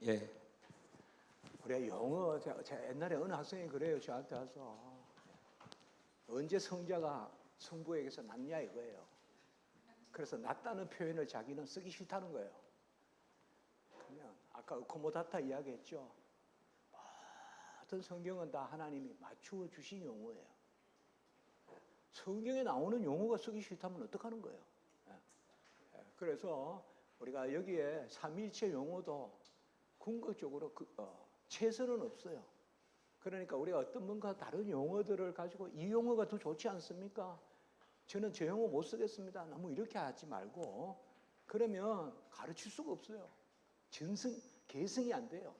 예. 우리가 영어, 제가 옛날에 어느 학생이 그래요. 저한테 와서 언제 성자가 성부에게서 낫냐 이거예요. 그래서 낫다는 표현을 자기는 쓰기 싫다는 거예요. 그러면 아까 코모다타 이야기했죠. 모든 성경은 다 하나님이 맞추어 주신 용어예요. 성경에 나오는 용어가 쓰기 싫다면 어떡하는 거예요? 그래서 우리가 여기에 삼위일체 용어도 궁극적으로 최선은 없어요. 그러니까 우리가 어떤 뭔가 다른 용어들을 가지고 이 용어가 더 좋지 않습니까? 저는 저 용어 못 쓰겠습니다. 너무 이렇게 하지 말고 그러면 가르칠 수가 없어요. 계승이 안 돼요.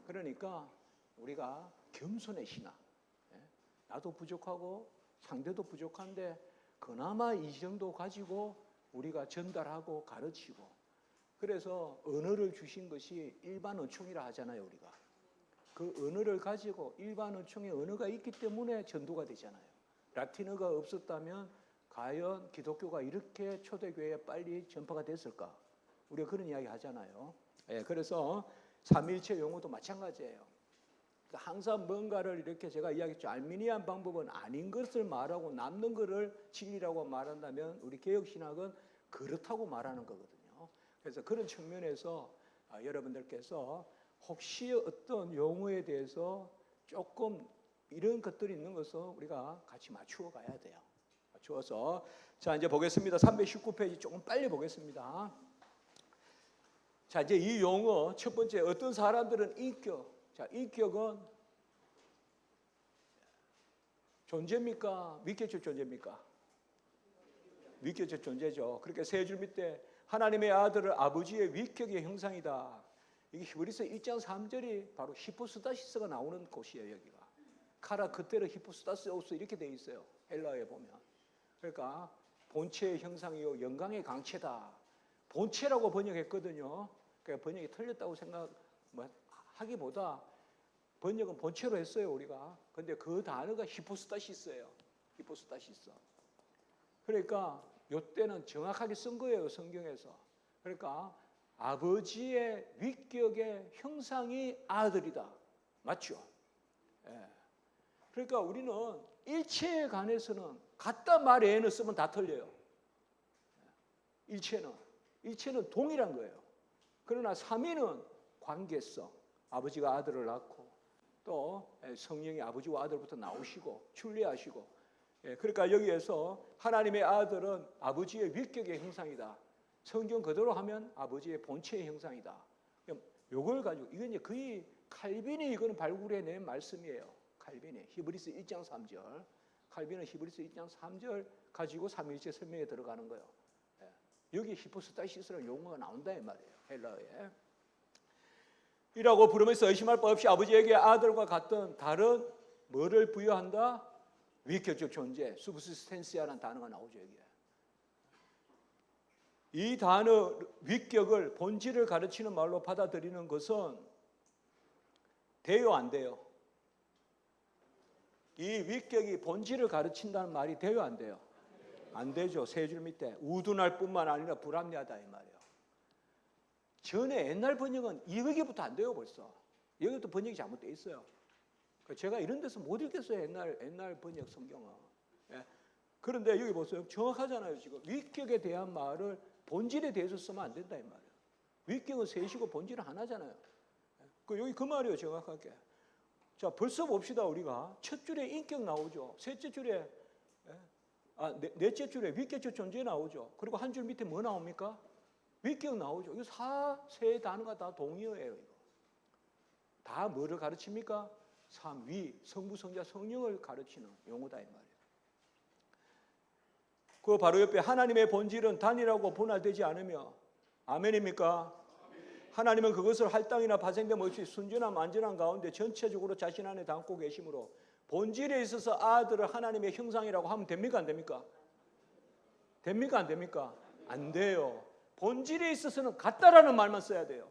그러니까 우리가 겸손의 신앙. 나도 부족하고 상대도 부족한데 그나마 이 정도 가지고 우리가 전달하고 가르치고 그래서 언어를 주신 것이 일반 어촌이라 하잖아요. 우리가 그 언어를 가지고 일반 어촌의 언어가 있기 때문에 전도가 되잖아요. 라틴어가 없었다면 과연 기독교가 이렇게 초대교회에 빨리 전파가 됐을까? 우리가 그런 이야기 하잖아요. 그래서 삼위일체 용어도 마찬가지예요. 항상 뭔가를 이렇게 제가 이야기했죠. 알미니안 방법은 아닌 것을 말하고 남는 것을 진리라고 말한다면 우리 개혁신학은 그렇다고 말하는 거거든요. 그래서 그런 측면에서 여러분들께서 혹시 어떤 용어에 대해서 조금 이런 것들이 있는 것을 우리가 같이 맞추어 가야 돼요. 맞추어서 자 이제 보겠습니다. 319페이지 조금 빨리 보겠습니다. 자 이제 이 용어 첫 번째 어떤 사람들은 인격. 자 인격은 존재입니까? 믿겨질 존재입니까? 믿겨질 존재죠. 그렇게 세 줄 밑에 하나님의 아들을 아버지의 위격의 형상이다. 이게 히브리서 1장 3절이 바로 히포스타시스가 나오는 곳이에요. 여기가 카라 그테르 히포스타시오스 이렇게 돼 있어요. 헬라어에 보면. 그러니까 본체의 형상이요 영광의 강체다. 본체라고 번역했거든요. 그러니까 번역이 틀렸다고 생각하기보다 번역은 본체로 했어요 우리가. 근데 그 단어가 히포스타시스예요. 히포스타시스. 그러니까 이때는 정확하게 쓴 거예요 성경에서. 그러니까 아버지의 위격의 형상이 아들이다. 맞죠? 그러니까 우리는 일체에 관해서는 같다 말 외에는 쓰면 다 틀려요. 일체는 동일한 거예요. 그러나 삼위는 관계성. 아버지가 아들을 낳고 또 성령이 아버지와 아들부터 나오시고 출리하시고 그러니까 여기에서 하나님의 아들은 아버지의 위격의 형상이다. 성경 그대로 하면 아버지의 본체의 형상이다. 이걸 가지고 이건 이제 거의 칼빈이 이거는 발굴해낸 말씀이에요. 칼빈이 히브리서 1장 3절. 칼빈은 히브리서 1장 3절 가지고 삼위일체 설명에 들어가는 거예요. 여기 히포스타시스라는 용어가 나온다 이 말이에요. 헬라어에. 이라고 부르면서 의심할 바 없이 아버지에게 아들과 같은 다른 뭐를 부여한다? 위격적 존재, subsistensia라는 단어가 나오죠. 여기에. 이 단어 위격을 본질을 가르치는 말로 받아들이는 것은 돼요 안 돼요? 이 위격이 본질을 가르친다는 말이 돼요 안 돼요? 안 되죠. 세 줄 밑에 우둔할 뿐만 아니라 불합리하다 이 말이에요. 전에 옛날 번역은 여기부터 안 돼요 벌써. 여기도 번역이 잘못되어 있어요. 제가 이런 데서 못 읽겠어요 옛날 번역 성경은. 그런데 여기 보세요. 정확하잖아요 지금. 위격에 대한 말을 본질에 대해서 쓰면 안 된다 이 말이에요. 위격은 셋이고 본질은 하나잖아요. 여기 그 말이에요 정확하게. 자 벌써 봅시다 우리가. 첫 줄에 인격 나오죠. 셋째 줄에 넷째 줄에 위격적 존재 나오죠. 그리고 한 줄 밑에 뭐 나옵니까? 위격 나오죠. 이 세 단어가 다 동의어예요. 이거. 다 뭐를 가르칩니까? 삼위, 성부, 성자, 성령을 가르치는 용어다 이 말이에요. 그 바로 옆에 하나님의 본질은 단이라고 분할되지 않으며 아멘입니까? 하나님은 그것을 할당이나 파생됨 없이 순전한 완전한 가운데 전체적으로 자신 안에 담고 계시므로 본질에 있어서 아들을 하나님의 형상이라고 하면 됩니까 안 됩니까? 됩니까 안 됩니까? 안 돼요. 본질에 있어서는 같다라는 말만 써야 돼요.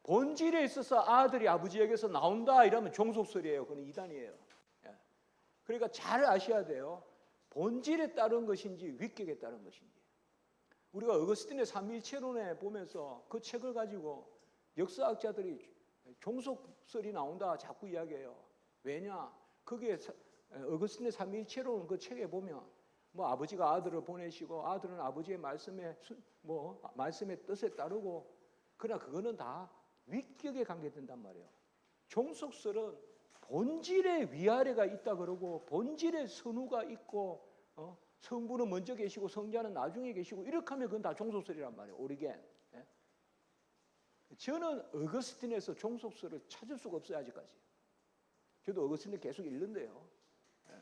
본질에 있어서 아들이 아버지에게서 나온다 이러면 종속설이에요. 그건 이단이에요. 그러니까 잘 아셔야 돼요. 본질에 따른 것인지 위격에 따른 것인지. 우리가 어거스틴의 삼위일체론에 보면서 그 책을 가지고 역사학자들이 종속설이 나온다 자꾸 이야기해요. 왜냐? 그게 어거스틴의 삼위일체론 그 책에 보면 뭐 아버지가 아들을 보내시고 아들은 아버지의 말씀의 뜻에 따르고, 그러나 그거는 다 위격에 관계된단 말이에요. 종속설은 본질의 위아래가 있다 그러고 본질의 선우가 있고 성부는 먼저 계시고 성자는 나중에 계시고 이렇게 하면 그건 다 종속설이란 말이에요. 오리겐. 예? 저는 어거스틴에서 종속설을 찾을 수가 없어요. 아직까지. 저도 어거스틴을 계속 읽는데요. 예.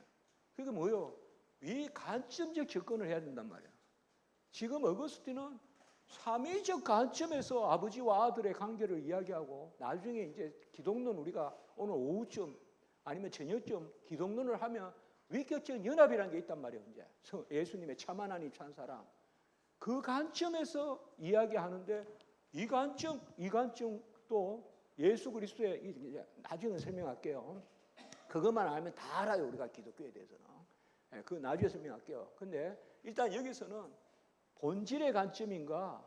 그게 뭐예요? 이 관점적 접근을 해야 된단 말이에요. 지금 어거스틴은 삼위적 관점에서 아버지와 아들의 관계를 이야기하고, 나중에 이제 기독론 우리가 오늘 오후쯤 아니면 저녁쯤 기독론을 하면 위격적 연합이라는 게 있단 말이에요. 이제 예수님의 참 하나님 참 사람, 그 관점에서 이야기하는데 이 관점도 예수 그리스도의, 나중에 설명할게요. 그것만 알면 다 알아요. 우리가 기독교에 대해서는. 그 나중에 설명할게요. 근데 일단 여기서는 본질의 관점인가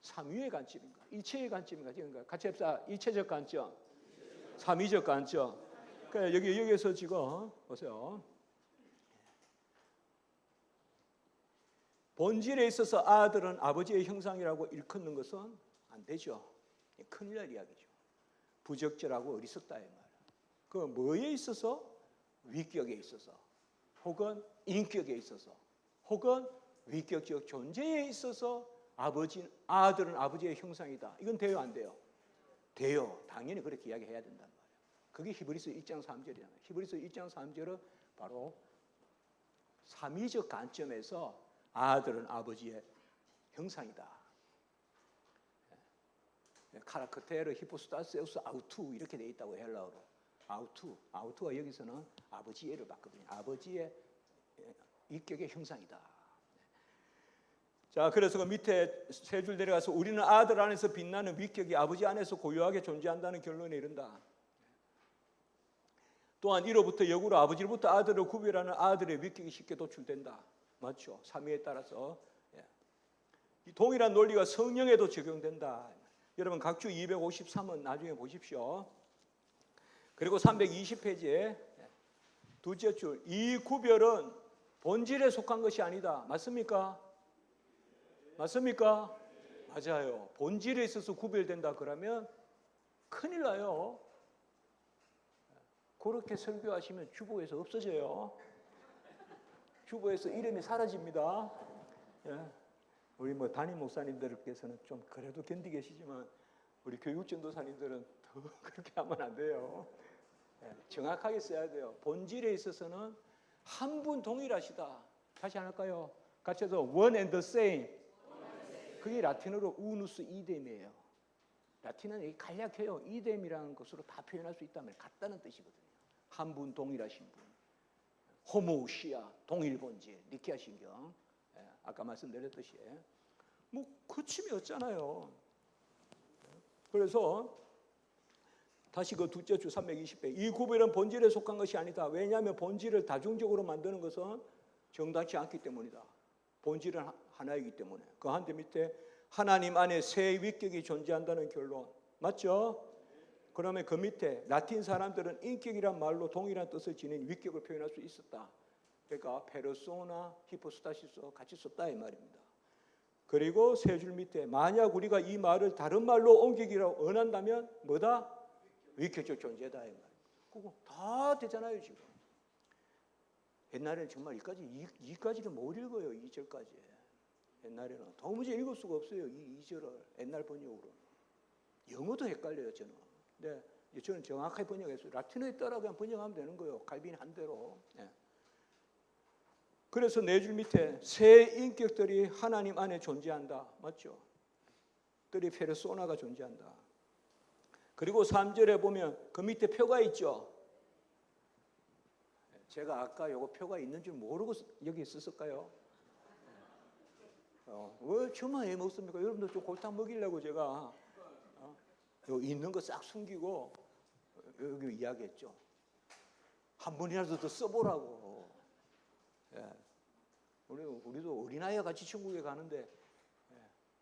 삼위의 관점인가 일체의 관점인가, 지금 같이 합시다. 일체적 관점, 삼위적 관점. 그러니까 여기에서 지금 보세요. 본질에 있어서 아들은 아버지의 형상이라고 일컫는 것은 안 되죠. 큰일 날 이야기죠. 부적절하고 어리석다 이 말이에요. 그 뭐에 있어서? 위격에 있어서, 혹은 인격에 있어서, 혹은 위격적 존재에 있어서 아들은 아버지의 형상이다. 이건 돼요, 안 돼요? 돼요. 당연히 그렇게 이야기해야 된단 말이에요. 그게 히브리서 1장 3절이잖아요. 히브리서 1장 3절은 바로 삼위적 관점에서 아들은 아버지의 형상이다. 카라크테르, 히포스타세우스, 아우투 이렇게 돼 있다고 헬라어로. 아우투가 여기서는 아버지의를 바꾸거든요. 아버지의 인격의 형상이다. 자, 그래서 그 밑에 세 줄 내려가서 우리는 아들 안에서 빛나는 위격이 아버지 안에서 고유하게 존재한다는 결론에 이른다. 또한 이로부터 역으로 아버지로부터 아들을 구별하는 아들의 위격이 쉽게 도출된다. 맞죠? 삼위에 따라서. 동일한 논리가 성령에도 적용된다. 여러분 각주 253은 나중에 보십시오. 그리고 320페이지에 두째 줄, 이 구별은 본질에 속한 것이 아니다. 맞습니까? 맞습니까? 맞아요. 본질에 있어서 구별된다 그러면 큰일 나요. 그렇게 설교하시면 주보에서 없어져요. 주보에서 이름이 사라집니다. 우리 담임 목사님들께서는 좀 그래도 견디 계시지만 우리 교육전도사님들은 더 그렇게 하면 안 돼요. 정확하게 써야 돼요. 본질에 있어서는 한 분 동일하시다. 다시 안 할까요? 같이 해서 one and the same. 그게 라틴어로 우누스 이뎀이에요. 라틴어는 간략해요. 이뎀이라는 것으로 다 표현할 수 있다면 같다는 뜻이거든요. 한 분 동일하신 분. 호모우시아, 동일 본질, 니케아 신경. 아까 말씀드렸듯이 뭐 그침이 없잖아요. 그래서 다시 그 두째 주 320배, 이 구별은 본질에 속한 것이 아니다. 왜냐하면 본질을 다중적으로 만드는 것은 정당치 않기 때문이다. 본질은 하나이기 때문에. 그 한대 밑에 하나님 안에 세 위격이 존재한다는 결론. 맞죠? 그러면 그 밑에 라틴 사람들은 인격이란 말로 동일한 뜻을 지닌 위격을 표현할 수 있었다. 그러니까 페르소나, 히포스타시스 같이 썼다 이 말입니다. 그리고 세 줄 밑에 만약 우리가 이 말을 다른 말로 옮기기라고 원한다면 뭐다? 위격적 존재다 이 말. 그거 다 되잖아요 지금. 옛날에는 정말 이까지를 못 읽어요. 2절까지. 옛날에는 도무지 읽을 수가 없어요. 이 2절을 옛날 번역으로는. 영어도 헷갈려요 저는. 근데 저는 정확하게 번역했어요. 라틴어에 따라 그냥 번역하면 되는 거예요. 갈빈 한 대로. 그래서 네 줄 밑에 세 인격들이 하나님 안에 존재한다. 맞죠? 들이 페르소나가 존재한다. 그리고 3절에 보면 그 밑에 표가 있죠. 제가 아까 요거 표가 있는 줄 모르고 여기 있었을까요? 왜 저만 해 먹습니까? 여러분들 좀 골탕 먹이려고 제가 여기 있는 거 싹 숨기고 여기 이야기했죠. 한 번이라도 더 써보라고. 우리도 어린아이와 같이 천국에 가는데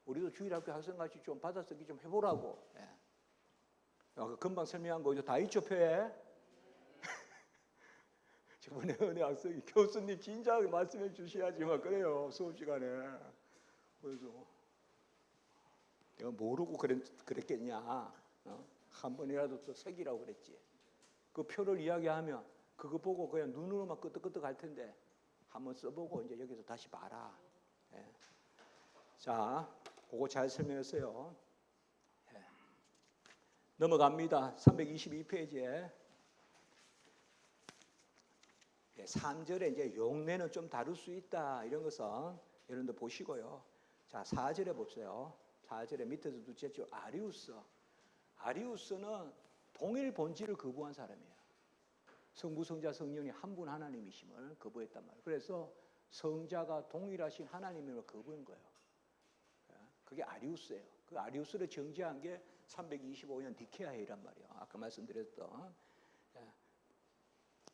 우리도 주일학교 학생같이 좀 받아쓰기 좀 해보라고. 금방 설명한 거죠. 다 있죠, 표에. 저번에 은혜 학생 교수님 진작 말씀해 주셔야지만 그래요, 수업 시간에. 그래서 내가 모르고 그랬겠냐. 한 번이라도 또 새기라고 그랬지. 그 표를 이야기하면 그거 보고 그냥 눈으로만 끄덕끄덕 할 텐데 한번 써보고 이제 여기서 다시 봐라. 예. 자, 그거 잘 설명했어요. 예. 넘어갑니다. 322페이지에 3절에 이제 용례는 좀 다룰 수 있다 이런 것은 여러분들 보시고요. 자, 4절에 보세요. 4절에 밑에서 둘째 줄 아리우스. 아리우스는 동일 본질을 거부한 사람이에요. 성부, 성자, 성령이 한 분 하나님이심을 거부했단 말이에요. 그래서 성자가 동일하신 하나님을 거부한 거예요. 그게 아리우스예요. 그 아리우스를 정죄한 게 325년 니케아 회의란 말이에요. 아까 말씀드렸던.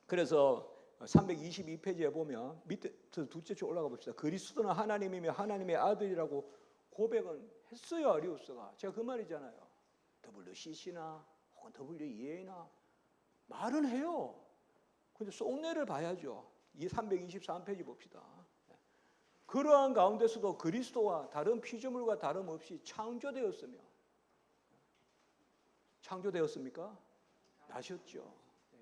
그래서 322페이지에 보면 밑에 둘째 줄 올라가 봅시다. 그리스도는 하나님이며 하나님의 아들이라고 고백은 했어요, 아리우스가. 제가 그 말이잖아요. WCC나 혹은 WEA나 말은 해요. 근데 속내를 봐야죠. 이 323페이지 봅시다. 그러한 가운데서도 그리스도와 다른 피조물과 다름없이 창조되었으며, 창조되었습니까? 나셨죠.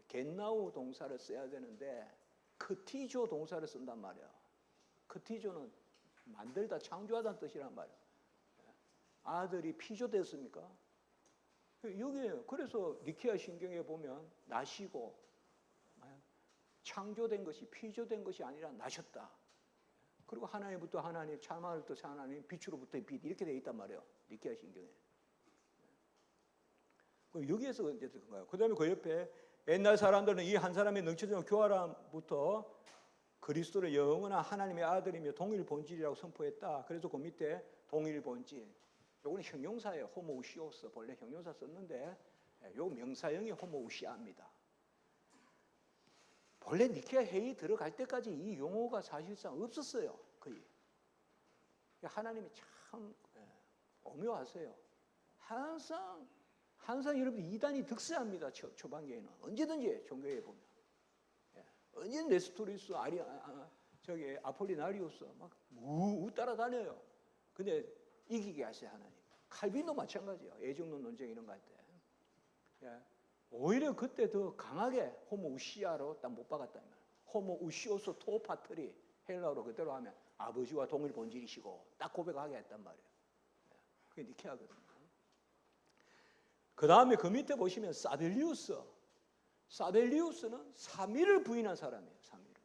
겟나우 동사를 써야 되는데 크티조 동사를 쓴단 말이야. 크티조는 만들다, 창조하다는 뜻이란 말이야. 아들이 피조되었습니까? 여기 그래서 니케아 신경에 보면 나시고 창조된 것이 피조된 것이 아니라 나셨다. 그리고 하나님부터 하나님, 참하늘부터 하나님, 빛으로부터 빛 이렇게 되어 있단 말이에요. 니케아 신경에. 여기에서 이제 그런 거예요. 그다음에 그 옆에 옛날 사람들은 이 한 사람의 넘쳐지는 교활함부터 그리스도를 영원한 하나님의 아들이며 동일 본질이라고 선포했다. 그래서 그 밑에 동일 본질. 요거는 형용사예요. 호모우시오스. 본래 형용사 썼는데 요 명사형이 호모우시아입니다. 본래 니케아 회의 들어갈 때까지 이 용어가 사실상 없었어요. 거의. 하나님이 참 오묘하세요. 항상 여러분 이단이 득세합니다. 초반기에는 언제든지 종교에 보면 언제든 네스토리스, 아폴리나리우스 막 따라다녀요. 근데 이기게 하세요, 하나님. 칼빈도 마찬가지예요. 애정론 논쟁 이런 거 할 때. 오히려 그때 더 강하게 호모우시아로 딱 못 박았다. 호모우시오스 토파트리 헬라어로 그대로 하면 아버지와 동일 본질이시고 딱 고백하게 했단 말이에요. 그게 니케아거든요. 그 다음에 그 밑에 보시면 사벨리우스는 삼위를 부인한 사람이에요. 삼위를.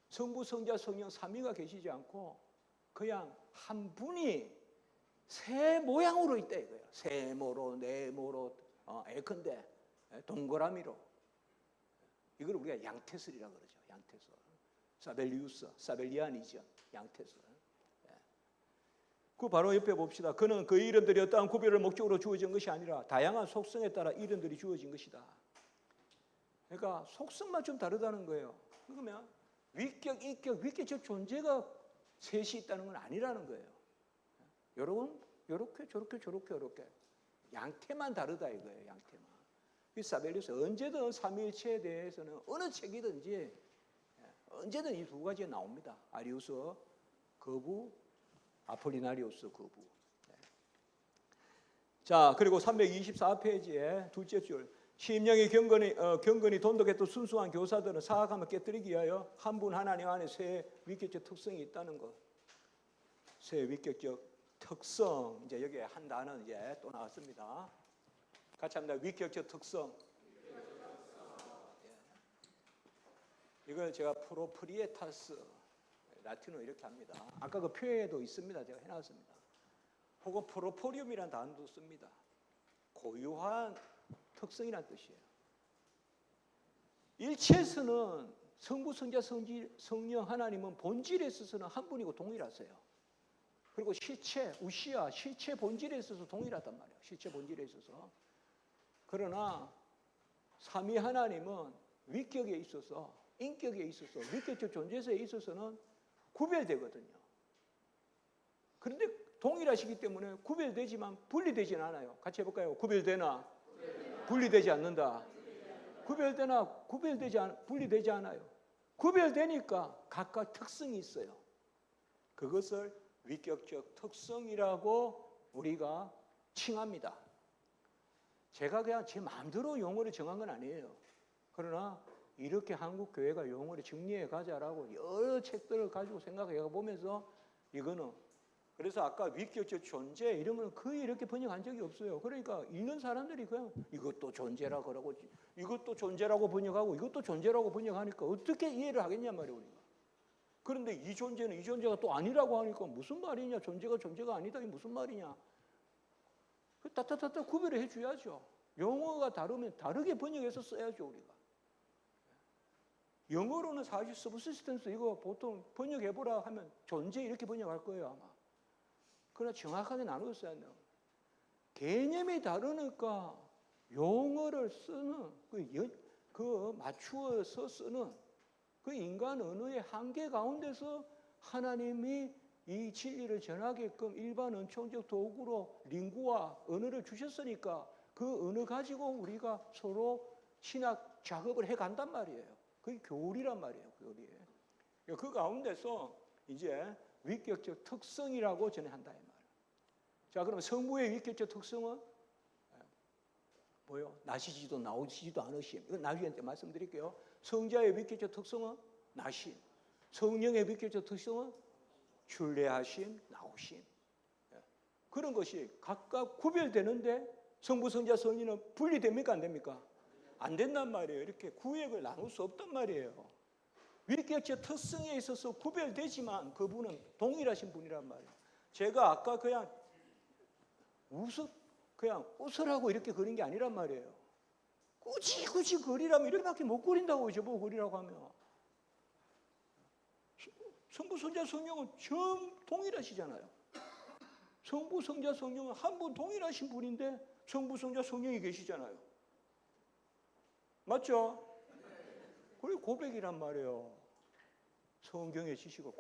성부, 성자, 성령 삼위가 계시지 않고 그냥 한 분이 새 모양으로 있다 이거예요. 세모로, 네모로, 예컨대 동그라미로. 이걸 우리가 양태설이라고 그러죠. 양태설. 사벨리우스, 사벨리아니죠. 양태설. 그 바로 옆에 봅시다. 그는 그 이름들이 어떠한 구별을 목적으로 주어진 것이 아니라 다양한 속성에 따라 이름들이 주어진 것이다. 그러니까 속성만 좀 다르다는 거예요. 그러면 위격, 인격, 위격적 존재가 셋이 있다는 건 아니라는 거예요. 여러분, 요렇게 저렇게 양태만 다르다 이거예요. 양태만. 이 사벨리우스 언제든 삼위일체에 대해서는 어느 책이든지 언제든 이 두 가지가 나옵니다. 아리우스 거부, 아폴리나리우스 거부. 자, 그리고 324페이지에 둘째 줄. 심령이 경건히 돈독했던 순수한 교사들은 사악함을 깨뜨리기 위하여 한 분 하나님 안에 새 위격적 특성이 있다는 것. 새 위격적 특성. 이제 여기에 한 단어 이제 또 나왔습니다. 같이 합니다. 위격적 특성. 이걸 제가 프로프리에타스, 라틴어로 이렇게 합니다. 아까 그 표에도 있습니다. 제가 해놨습니다. 혹은 프로포리움이라는 단어도 씁니다. 고유한 특성이란 뜻이에요. 일체에서는 성부, 성자, 성령 하나님은 본질에 있어서는 한 분이고 동일하세요. 그리고 실체, 우시아, 실체 본질에 있어서 동일하단 말이에요. 실체 본질에 있어서. 그러나 삼위 하나님은 위격에 있어서, 인격에 있어서, 위격적 존재에 있어서는 구별되거든요. 그런데 동일하시기 때문에 구별되지만 분리되지는 않아요. 같이 해볼까요? 구별되나? 분리되지 않는다. 분리되지 않아요. 구별되니까 각각 특성이 있어요. 그것을 위격적 특성이라고 우리가 칭합니다. 제가 그냥 제 마음대로 용어를 정한 건 아니에요. 그러나 이렇게 한국 교회가 용어를 정리해 가자라고 여러 책들을 가지고 생각해 보면서 이거는, 그래서 아까 위격적 존재 이런 건 거의 이렇게 번역한 적이 없어요. 그러니까 읽는 사람들이 그냥 이것도 존재라 그러고 이것도 존재라고 번역하고 이것도 존재라고 번역하니까 어떻게 이해를 하겠냐 말이에요, 우리가. 그런데 이 존재는 이 존재가 또 아니라고 하니까 무슨 말이냐, 존재가 아니다, 이게 무슨 말이냐. 따따따따 구별을 해줘야죠. 용어가 다르면 다르게 번역해서 써야죠, 우리가. 영어로는 사실 서브시스턴스 이거 보통 번역해보라 하면 존재 이렇게 번역할 거예요, 아마. 그러나 정확하게 나누어 써야 돼요. 개념이 다르니까 용어를 쓰는, 맞추어서 쓰는 그 인간 언어의 한계 가운데서 하나님이 이 진리를 전하게끔 일반 은총적 도구로 링구와 언어를 주셨으니까 그 언어 가지고 우리가 서로 신학 작업을 해간단 말이에요. 그게 교리란 말이에요, 교리. 그 가운데서 이제 위격적 특성이라고 전해한다 이 말이에요. 자, 그러면 성부의 위격적 특성은 뭐요? 나시지도 나오지도 않으심. 이건 나중에 말씀드릴게요. 성자의 위격적 특성은 나심. 성령의 위격적 특성은 출례하심, 나오심. 그런 것이 각각 구별되는데 성부, 성자, 성인은 분리됩니까? 안 됩니까? 안 된단 말이에요. 이렇게 구획을 나눌 수 없단 말이에요. 위격적 특성에 있어서 구별되지만 그분은 동일하신 분이란 말이에요. 제가 아까 그냥 웃으라고 이렇게 그린 게 아니란 말이에요. 굳이 그리라면 이렇게밖에 못 그린다고 저보고 그리라고 하면. 성부, 성자, 성령은 전 동일하시잖아요. 성부, 성자, 성령은 한 분 동일하신 분인데 성부, 성자, 성령이 계시잖아요. 맞죠? 그리고 고백이란 말이에요. 성경의 지식을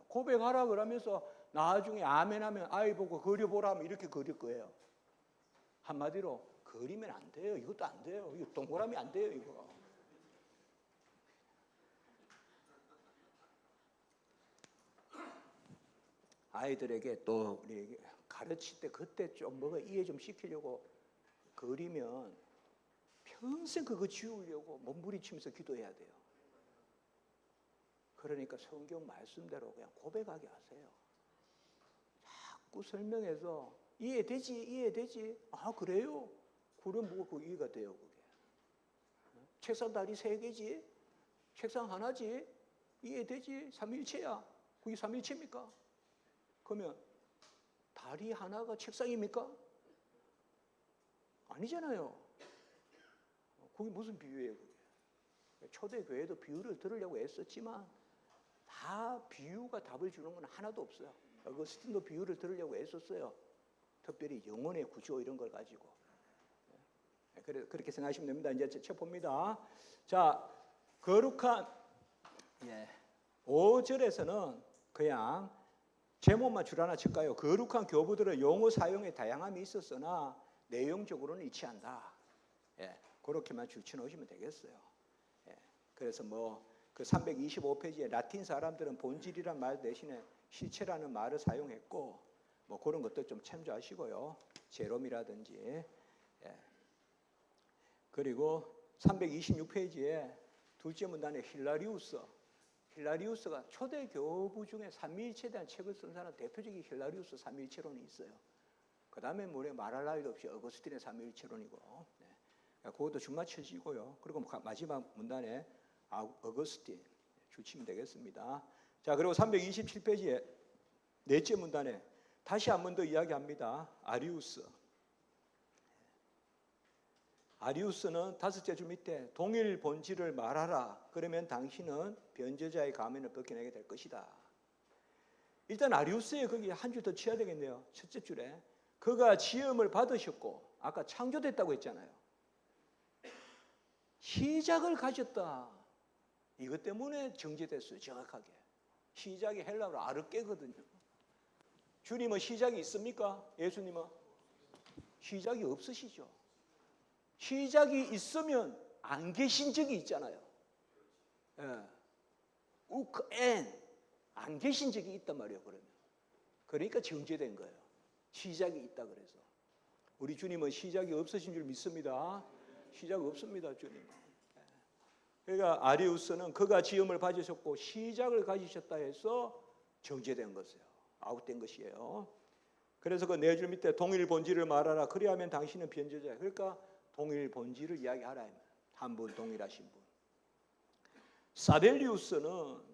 고백하라 그러면서 나중에 아멘 하면 아이 보고 그려보라 하면 이렇게 그릴 거예요. 한마디로 그리면 안 돼요. 이것도 안 돼요. 이거 동그라미 안 돼요, 이거. 아이들에게 또 우리 가르칠 때 그때 좀 뭐가 이해 좀 시키려고 그리면 평생 그거 지우려고 몸부림치면서 기도해야 돼요. 그러니까 성경 말씀대로 그냥 고백하게 하세요. 자꾸 설명해서 이해되지? 아, 그래요? 그럼 뭐 그 이해가 돼요, 그게. 책상 다리 3개지? 책상 하나지? 이해되지? 삼위일체야. 그게 삼위일체입니까? 그러면 다리 하나가 책상입니까? 아니잖아요. 그게 무슨 비유예요, 그게? 초대교회도 비유를 들으려고 애썼지만 다 비유가 답을 주는 건 하나도 없어요. 어거스틴도 비유를 들으려고 애썼어요. 특별히 영혼의 구조 이런 걸 가지고. 그렇게 생각하시면 됩니다. 이제 책 봅니다. 자, 거룩한 5절에서는 그냥 제목만 줄 하나 칠까요? 거룩한 교부들의 용어 사용에 다양함이 있었으나 내용적으로는 일치한다. 그렇게만 줄쳐놓으시면 되겠어요. 그래서 그 325페이지에 라틴 사람들은 본질이란 말 대신에 실체라는 말을 사용했고 그런 것도 좀 참조하시고요. 제롬이라든지. 그리고 326페이지에 둘째 문단에 힐라리우스가 초대 교부 중에 삼위일체에 대한 책을 쓴 사람 대표적인 힐라리우스 삼위일체론이 있어요. 그 다음에 말할 나위도 없이 어거스틴의 삼위일체론이고. 그것도 준맞춰지고요. 그리고 마지막 문단에 어거스틴 주치면 되겠습니다. 자, 그리고 327페이지에 넷째 문단에 다시 한 번 더 이야기합니다. 아리우스는 다섯째 줄 밑에 동일 본질을 말하라. 그러면 당신은 변제자의 가면을 벗겨내게 될 것이다. 일단 아리우스의 거기 한 줄 더 쳐야 되겠네요. 첫째 줄에 그가 지음을 받으셨고 아까 창조됐다고 했잖아요. 시작을 가졌다. 이것 때문에 정제됐어요. 정확하게. 시작이 헬라어로 아르케거든요. 주님은 시작이 있습니까? 예수님은 시작이 없으시죠. 시작이 있으면 안 계신 적이 있잖아요. 예. 우크엔 안 계신 적이 있단 말이에요. 그러니까 정죄된 거예요. 시작이 있다 그래서. 우리 주님은 시작이 없으신 줄 믿습니다. 시작 없습니다, 주님은. 그러니까 아리우스는 그가 지음을 가지셨고 시작을 가지셨다 해서 정죄된 것이에요. 아웃된 것이에요. 그래서 그 네 줄 밑에 동일 본질을 말하라. 그리하면 당신은 변제자예요. 그러니까 동일 본질을 이야기하라. 한 분 동일하신 분. 사벨리우스는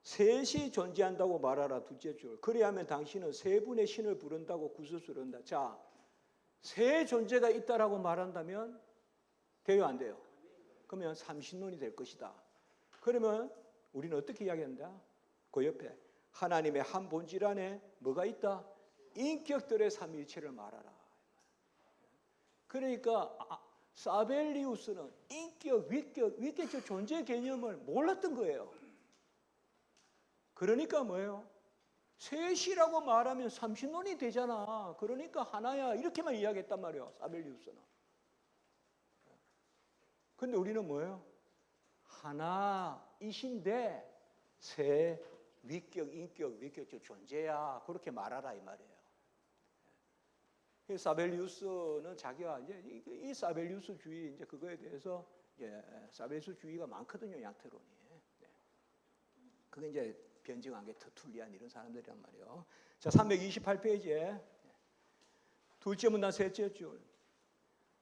셋이 존재한다고 말하라. 둘째 줄. 그리하면 당신은 세 분의 신을 부른다고 구슬수를 한다. 자, 세 존재가 있다라고 말한다면 돼요, 안 돼요? 그러면 삼신론이 될 것이다. 그러면 우리는 어떻게 이야기한다? 그 옆에 하나님의 한 본질 안에 뭐가 있다? 인격들의 삼위일체를 말하라. 그러니까 사벨리우스는 인격, 위격적 존재 개념을 몰랐던 거예요. 그러니까 뭐예요? 셋이라고 말하면 삼신론이 되잖아. 그러니까 하나야. 이렇게만 이야기했단 말이에요. 사벨리우스는. 근데 우리는 뭐예요? 하나이신데 세 위격, 인격, 위격적 존재야. 그렇게 말하라 이 말이에요. 사벨리우스는 자기가 이제 이 사벨리우스주의 이제 그거에 대해서 사벨리우스주의가 많거든요. 양태론이. 그게 이제 변증한 게 터툴리안 이런 사람들이란 말이에요. 자, 328페이지에 둘째 문단 셋째 줄.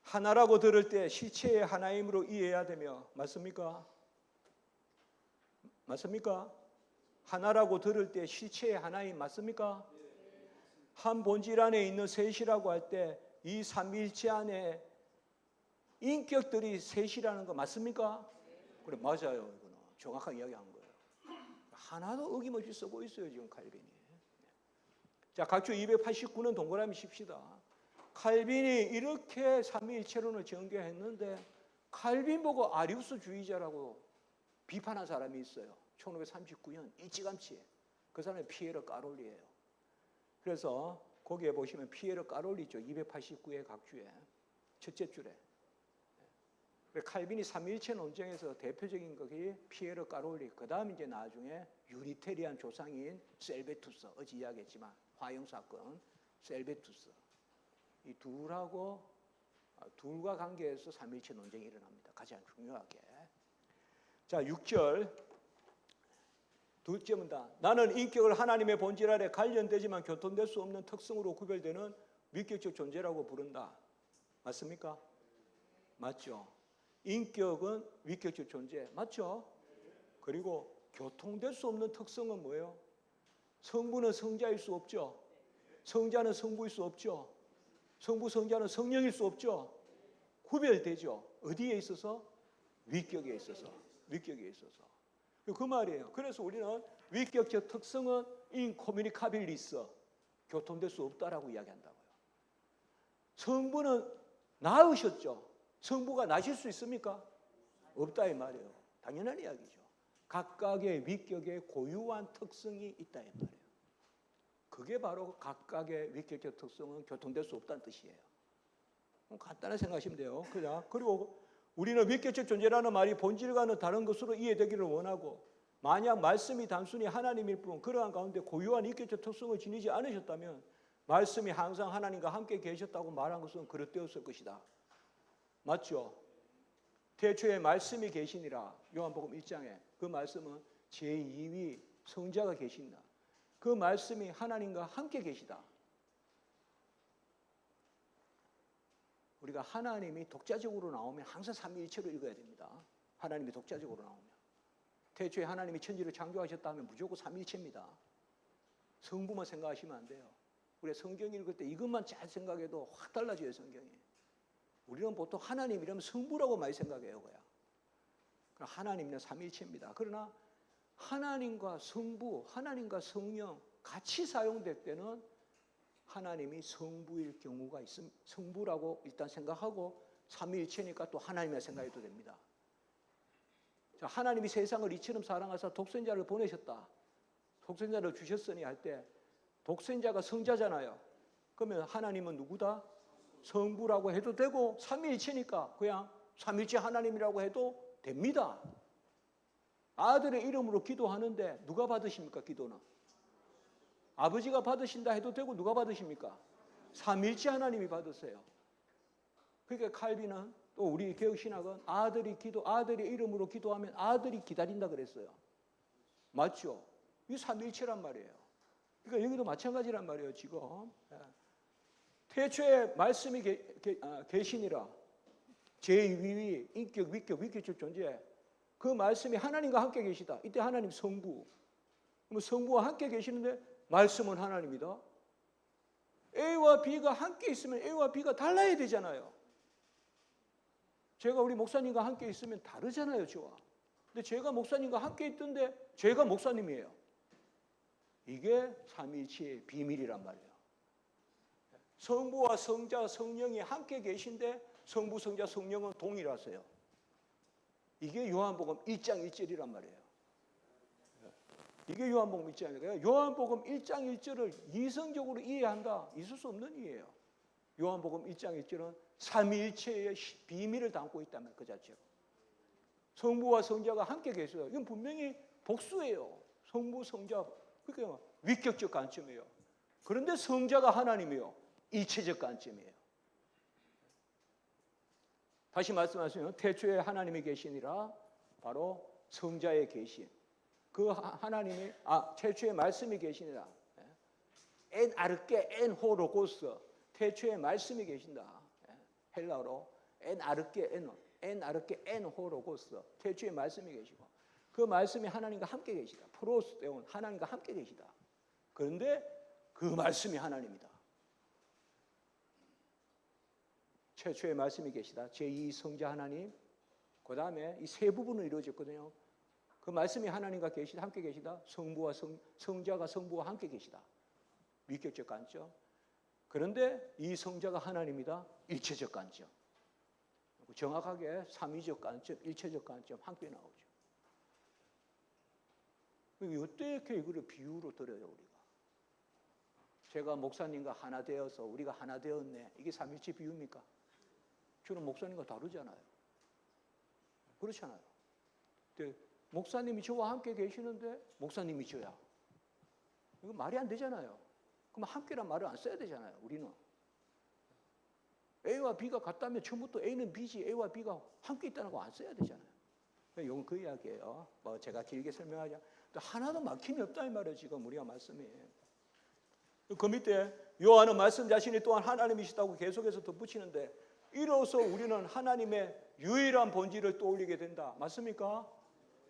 하나라고 들을 때 실체의 하나임으로 이해해야 되며 맞습니까? 맞습니까? 하나라고 들을 때 실체의 하나임 맞습니까? 한 본질 안에 있는 셋이라고 할 때 이 삼위일체 안에 인격들이 셋이라는 거 맞습니까? 그래 맞아요. 이거는 정확하게 이야기한 거예요. 하나도 어김없이 쓰고 있어요 지금 칼빈이. 자, 각주 289는 동그라미 칩시다. 칼빈이 이렇게 삼위일체론을 전개했는데 칼빈 보고 아리우스주의자라고 비판한 사람이 있어요. 1539년 일찌감치. 그 사람이 피에르 까롤리예요. 그래서 거기에 보시면 피에르 까롤리 있죠. 289의 각주에 첫째 줄에. 칼빈이 삼위일체 논쟁에서 대표적인 것이 피에르 까롤리. 그 다음 이제 나중에 유니테리안 조상인 셀베투스. 어제 이야기했지만 화형 사건 셀베투스. 이 둘과 관계에서 삼위일체 논쟁이 일어납니다. 가장 중요하게. 자, 6절. 둘째 문단. 나는 인격을 하나님의 본질 아래 관련되지만 교통될 수 없는 특성으로 구별되는 위격적 존재라고 부른다. 맞습니까? 맞죠? 인격은 위격적 존재. 맞죠? 그리고 교통될 수 없는 특성은 뭐예요? 성부는 성자일 수 없죠. 성자는 성부일 수 없죠. 성부, 성자는 성령일 수 없죠. 구별되죠. 어디에 있어서? 위격에 있어서. 위격에 있어서. 그 말이에요. 그래서 우리는 위격적 특성은 인코뮤니카빌리스, 교통될 수 없다라고 이야기한다고요. 성부는 낳으셨죠. 성부가 나실 수 있습니까? 없다 이 말이에요. 당연한 이야기죠. 각각의 위격에 고유한 특성이 있다 이 말이에요. 그게 바로 각각의 위격적 특성은 교통될 수 없다는 뜻이에요. 간단하게 생각하시면 돼요. 그리고 우리는 위격적 존재라는 말이 본질과는 다른 것으로 이해되기를 원하고 만약 말씀이 단순히 하나님일 뿐 그러한 가운데 고유한 위격적 특성을 지니지 않으셨다면 말씀이 항상 하나님과 함께 계셨다고 말한 것은 그릇되었을 것이다. 맞죠? 태초에 말씀이 계시니라. 요한복음 1장에 그 말씀은 제2위 성자가 계신다. 그 말씀이 하나님과 함께 계시다. 우리가 하나님이 독자적으로 나오면 항상 삼위일체로 읽어야 됩니다. 하나님이 독자적으로 나오면. 태초에 하나님이 천지를 창조하셨다 하면 무조건 삼위일체입니다. 성부만 생각하시면 안 돼요. 우리가 성경 읽을 때 이것만 잘 생각해도 확 달라져요, 성경이. 우리는 보통 하나님이라면 성부라고 많이 생각해요, 그냥. 하나님은 삼위일체입니다. 그러나 하나님과 성부, 하나님과 성령 같이 사용될 때는 하나님이 성부일 경우가 있습니다. 성부라고 일단 생각하고 삼위일체니까 또 하나님이라 생각해도 됩니다. 자, 하나님이 세상을 이처럼 사랑하사 독생자를 보내셨다. 독생자를 주셨으니 할 때 독생자가 성자잖아요. 그러면 하나님은 누구다? 성부라고 해도 되고 삼위일체니까 그냥 삼위일체 하나님이라고 해도 됩니다. 아들의 이름으로 기도하는데 누가 받으십니까? 기도는 아버지가 받으신다 해도 되고 누가 받으십니까? 삼위일체 하나님이 받으세요. 그러니까 칼빈은 또 우리 개혁신학은 아들의 이름으로 기도하면 아들이 기다린다 그랬어요. 맞죠? 이 삼위일체란 말이에요. 그러니까 여기도 마찬가지란 말이에요. 지금 태초에 말씀이 계시니라. 제2위 인격, 위격적 존재. 그 말씀이 하나님과 함께 계시다. 이때 하나님 성부. 그럼 성부와 함께 계시는데 말씀은 하나님이다. A와 B가 함께 있으면 A와 B가 달라야 되잖아요. 제가 우리 목사님과 함께 있으면 다르잖아요, 저와. 근데 제가 목사님과 함께 있던데 제가 목사님이에요. 이게 삼위일체의 비밀이란 말이에요. 성부와 성자, 성령이 함께 계신데 성부, 성자, 성령은 동일하세요. 이게 요한복음 1장 1절이란 말이에요. 이게 요한복음 1장이에요. 요한복음 1장 1절을 이성적으로 이해한다. 있을 수 없는 이해예요. 요한복음 1장 1절은 삼위일체의 비밀을 담고 있다면 그 자체로. 성부와 성자가 함께 계세요. 이건 분명히 복수예요. 성부, 성자. 그러니까 위격적 관점이에요. 그런데 성자가 하나님이요. 일체적 관점이에요. 다시 말씀하시면 태초에 하나님이 계시니라 바로 성자의 계심. 그 하나님이 태초에 말씀이 계시니라. 엔 아르케 엔 호로고스. 태초에 말씀이 계신다. 헬라어로 엔 아르케 엔 호로고스. 태초에 말씀이 계시고 그 말씀이 하나님과 함께 계시다. 프로스데온 하나님과 함께 계시다. 그런데 그 말씀이 하나님이다. 최초의 말씀이 계시다. 제2성자 하나님. 그 다음에 이 세 부분으로 이루어졌거든요. 그 말씀이 하나님과 계시다, 함께 계시다. 성부와 성자가 성부와 함께 계시다. 위격적 관점. 그런데 이 성자가 하나님이다. 일체적 관점. 정확하게 삼위적 관점, 일체적 관점 함께 나오죠. 어떻게 이거를 비유로 들어요, 우리가? 제가 목사님과 하나 되어서 우리가 하나 되었네. 이게 삼위일체 비유입니까? 저는 목사님과 다르잖아요. 그렇잖아요. 근데 목사님이 저와 함께 계시는데 목사님이 저야. 이거 말이 안 되잖아요. 그럼 함께란 말을 안 써야 되잖아요. 우리는. A와 B가 같다면 처음부터 A는 B지 A와 B가 함께 있다는 거 안 써야 되잖아요. 이건 그 이야기예요. 뭐 제가 길게 설명하자. 하나도 막힘이 없다 이 말이에요. 지금 우리가 말씀이. 그 밑에 요한은 말씀 자신이 또한 하나님이시다고 계속해서 덧붙이는데 이로써 우리는 하나님의 유일한 본질을 떠올리게 된다. 맞습니까?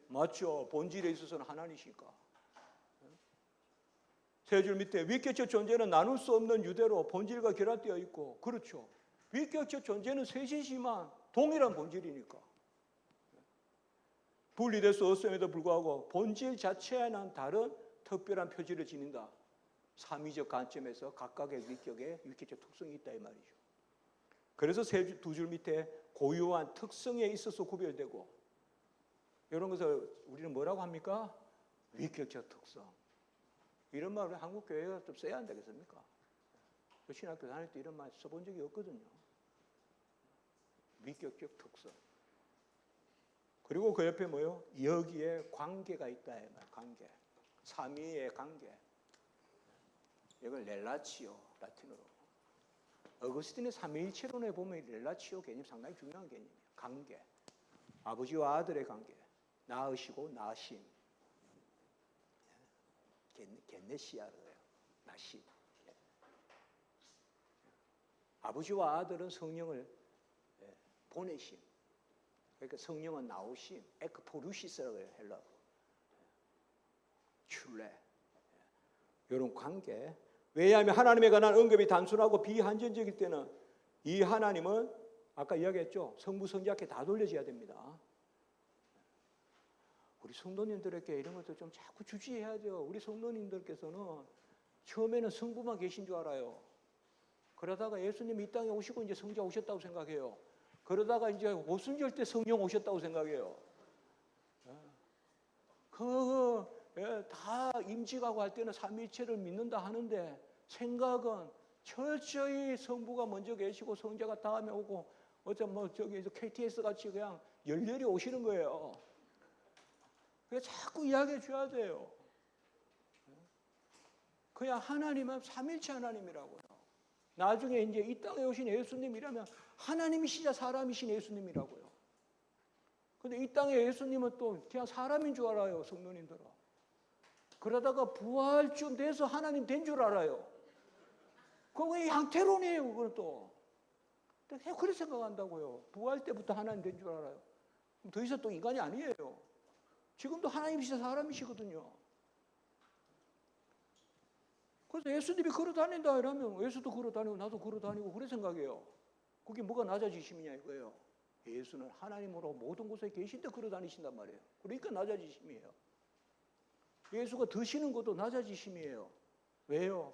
맞죠. 본질에 있어서는 하나님이시니까. 세 줄 밑에 위격적 존재는 나눌 수 없는 유대로 본질과 결합되어 있고 그렇죠. 위격적 존재는 셋이지만 동일한 본질이니까. 분리될 수 없음에도 불구하고 본질 자체에는 다른 특별한 표질을 지닌다. 삼위적 관점에서 각각의 위격적 특성이 있다 이 말이죠. 그래서 두 줄 밑에 고유한 특성에 있어서 구별되고 이런 것을 우리는 뭐라고 합니까? 위격적 특성. 이런 말을 한국 교회가 좀 써야 안 되겠습니까? 저 신학교 다닐 때 이런 말 써본 적이 없거든요. 위격적 특성. 그리고 그 옆에 뭐요? 여기에 관계가 있다. 관계. 삼위의 관계. 이걸 렐라치오, 라틴어로. 어거스틴의 삼위일체론에 보면 렐라치오 개념 상당히 중요한 개념이에요. 관계. 아버지와 아들의 관계. 낳으시고 낳으심. 겟네시아르예요. 나심. 아버지와 아들은 성령을 보내심. 그러니까 성령은 나오심. 에크포루시스라고 해요. 헬라어로. 출레. 이런 관계. 왜냐하면 하나님에 관한 언급이 단순하고 비한정적일 때는 이 하나님은 아까 이야기했죠. 성부 성자께 다 돌려져야 됩니다. 우리 성도님들에게 이런 것도 좀 자꾸 주지해야죠. 우리 성도님들께서는 처음에는 성부만 계신 줄 알아요. 그러다가 예수님이 이 땅에 오시고 이제 성자 오셨다고 생각해요. 그러다가 이제 오순절 때 성령 오셨다고 생각해요. 다 임직하고 할 때는 삼위일체를 믿는다 하는데 생각은 철저히 성부가 먼저 계시고 성자가 다음에 오고 어째 뭐 저기 KTX 같이 그냥 열렬히 오시는 거예요. 그래서 자꾸 이야기해 줘야 돼요. 그냥 하나님은 삼일체 하나님이라고요. 나중에 이제 이 땅에 오신 예수님이라면 하나님이시자 사람이신 예수님이라고요. 근데 이 땅에 예수님은 또 그냥 사람인 줄 알아요, 성도님들은. 그러다가 부활쯤 돼서 하나님 된 줄 알아요. 그거 양태론이에요, 그건 또. 그렇게 생각한다고요. 부활 때부터 하나님 된 줄 알아요. 더 이상 또 인간이 아니에요. 지금도 하나님이시자 사람이시거든요. 그래서 예수님이 걸어 다닌다 이러면 예수도 걸어 다니고 나도 걸어 다니고 그래 생각해요. 그게 뭐가 낮아지심이냐 이거예요. 예수는 하나님으로 모든 곳에 계신데 걸어 다니신단 말이에요. 그러니까 낮아지심이에요. 예수가 드시는 것도 낮아지심이에요. 왜요?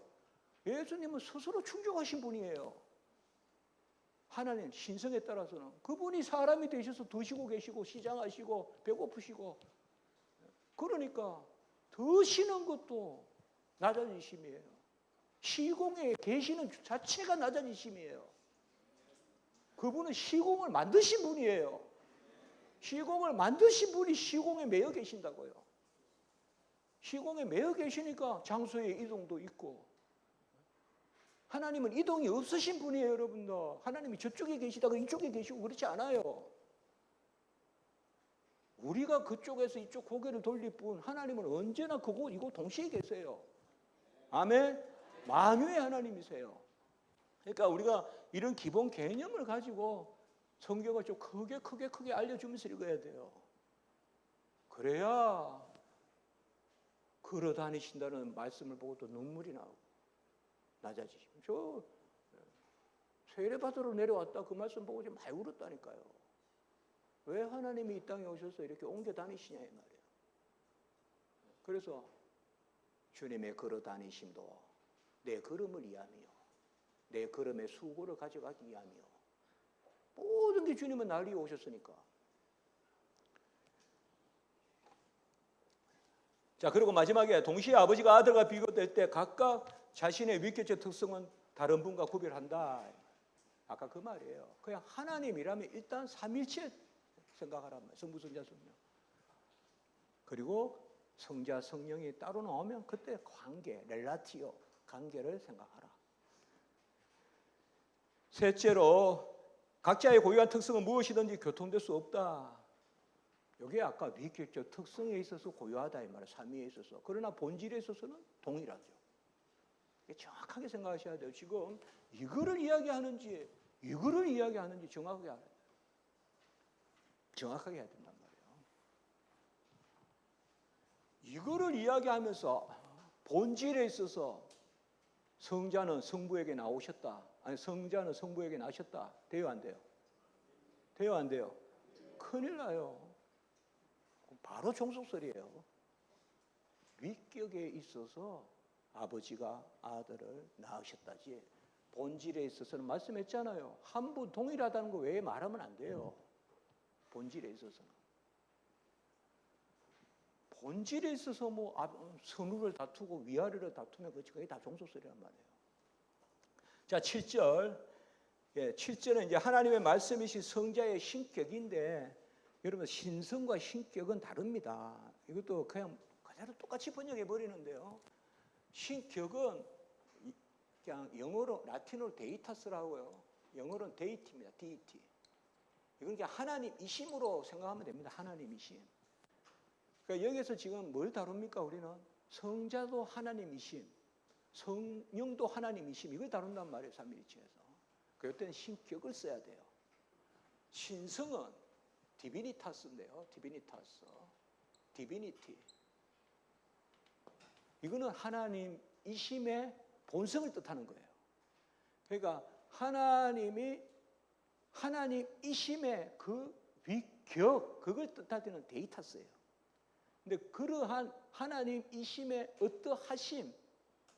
예수님은 스스로 충족하신 분이에요. 하나님 신성에 따라서는 그분이 사람이 되셔서 드시고 계시고 시장하시고 배고프시고 그러니까 드시는 것도 낮아지심이에요. 시공에 계시는 자체가 낮아지심이에요. 그분은 시공을 만드신 분이에요. 시공을 만드신 분이 시공에 매여 계신다고요. 시공에 매여 계시니까 장소의 이동도 있고 하나님은 이동이 없으신 분이에요, 여러분들. 하나님이 저쪽에 계시다가 이쪽에 계시고 그렇지 않아요. 우리가 그쪽에서 이쪽 고개를 돌릴 뿐 하나님은 언제나 그곳 이곳 동시에 계세요. 아멘. 만유의 하나님이세요. 그러니까 우리가 이런 기본 개념을 가지고 성경을 좀 크게 알려주면서 읽어야 돼요. 그래야 걸어 다니신다는 말씀을 보고 또 눈물이 나오고 낮아지시고. 저 세례받으러 내려왔다 그 말씀 보고 좀 많이 울었다니까요. 왜 하나님이 이 땅에 오셔서 이렇게 옮겨 다니시냐 이 말이에요. 그래서 주님의 걸어 다니심도 내 걸음을 위함이요, 내 걸음의 수고를 가져가기 위함이요. 모든 게 주님은 날 위해 오셨으니까. 자, 그리고 마지막에 동시에 아버지가 아들과 비교될 때 각각 자신의 위격적 특성은 다른 분과 구별한다. 아까 그 말이에요. 그냥 하나님이라면 일단 삼일체 생각하란 말이에요. 성부, 성자, 성령. 그리고 성자, 성령이 따로 나오면 그때 관계, 렐라티오, 관계를 생각하라. 셋째로 각자의 고유한 특성은 무엇이든지 교통될 수 없다. 이게 아까 위격적 특성에 있어서 고유하다 이 말이에요. 삼위에 있어서. 그러나 본질에 있어서는 동일하죠. 정확하게 생각하셔야 돼요. 지금 이거를 이야기하는지 정확하게 알아야 돼요. 정확하게 해야 된단 말이에요. 이거를 이야기하면서 본질에 있어서 성자는 성부에게 나오셨다. 아니 성자는 성부에게 나셨다. 돼요 안 돼요? 돼요 안 돼요? 큰일 나요. 바로 종속설이에요. 위격에 있어서 아버지가 아들을 낳으셨다지 본질에 있어서는 말씀했잖아요. 한 분 동일하다는 거 외에 말하면 안 돼요. 본질에 있어서는. 본질에 있어서 뭐 선우를 다투고 위아래를 다투면 그게 다 종속설이란 말이에요. 자, 7절. 7절은 이제 하나님의 말씀이신 성자의 신격인데 여러분 신성과 신격은 다릅니다. 이것도 그냥 그대로 똑같이 번역해 버리는데요. 신격은 그냥 영어로 라틴어로 데이타스라고요. 영어로는 데이티입니다. 데이티. 이건 그냥 하나님이심으로 생각하면 됩니다. 하나님이심. 그러니까 여기서 지금 뭘 다룹니까? 우리는 성자도 하나님이심, 성령도 하나님이심 이걸 다룬단 말이에요. 삼위일체에서. 그럴 신격을 써야 돼요. 신성은 디비니타스인데요. 디비니타스, 디비니티. 이거는 하나님이심의 본성을 뜻하는 거예요. 그러니까 하나님이심의 그 위격, 그걸 뜻할 때는 데이타스예요. 근데 그러한 하나님이심의 어떠하심,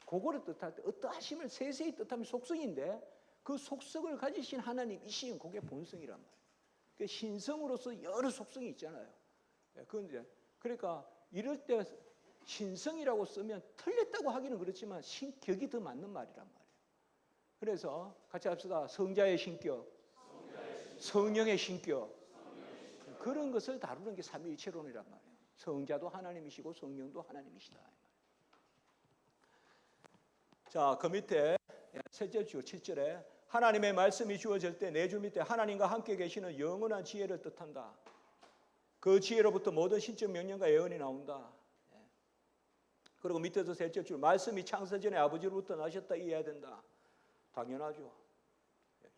그거를 뜻할 때 어떠하심을 세세히 뜻하면 속성인데 그 속성을 가지신 하나님이심, 그게 본성이란 말이에요. 신성으로서 여러 속성이 있잖아요. 그러니까 이럴 때 신성이라고 쓰면 틀렸다고 하기는 그렇지만 신격이 더 맞는 말이란 말이에요. 그래서 같이 합시다. 성자의 신격, 성령의 신격, 그런 것을 다루는 게 삼위일체론이란 말이에요. 성자도 하나님이시고 성령도 하나님이시다. 자, 그 밑에 셋째 줄 7절에 하나님의 말씀이 주어질 때 네 줄 밑에 하나님과 함께 계시는 영원한 지혜를 뜻한다. 그 지혜로부터 모든 신적 명령과 예언이 나온다. 그리고 밑에서 셋째 줄 말씀이 창세전에 아버지로부터 나셨다 이해해야 된다. 당연하죠.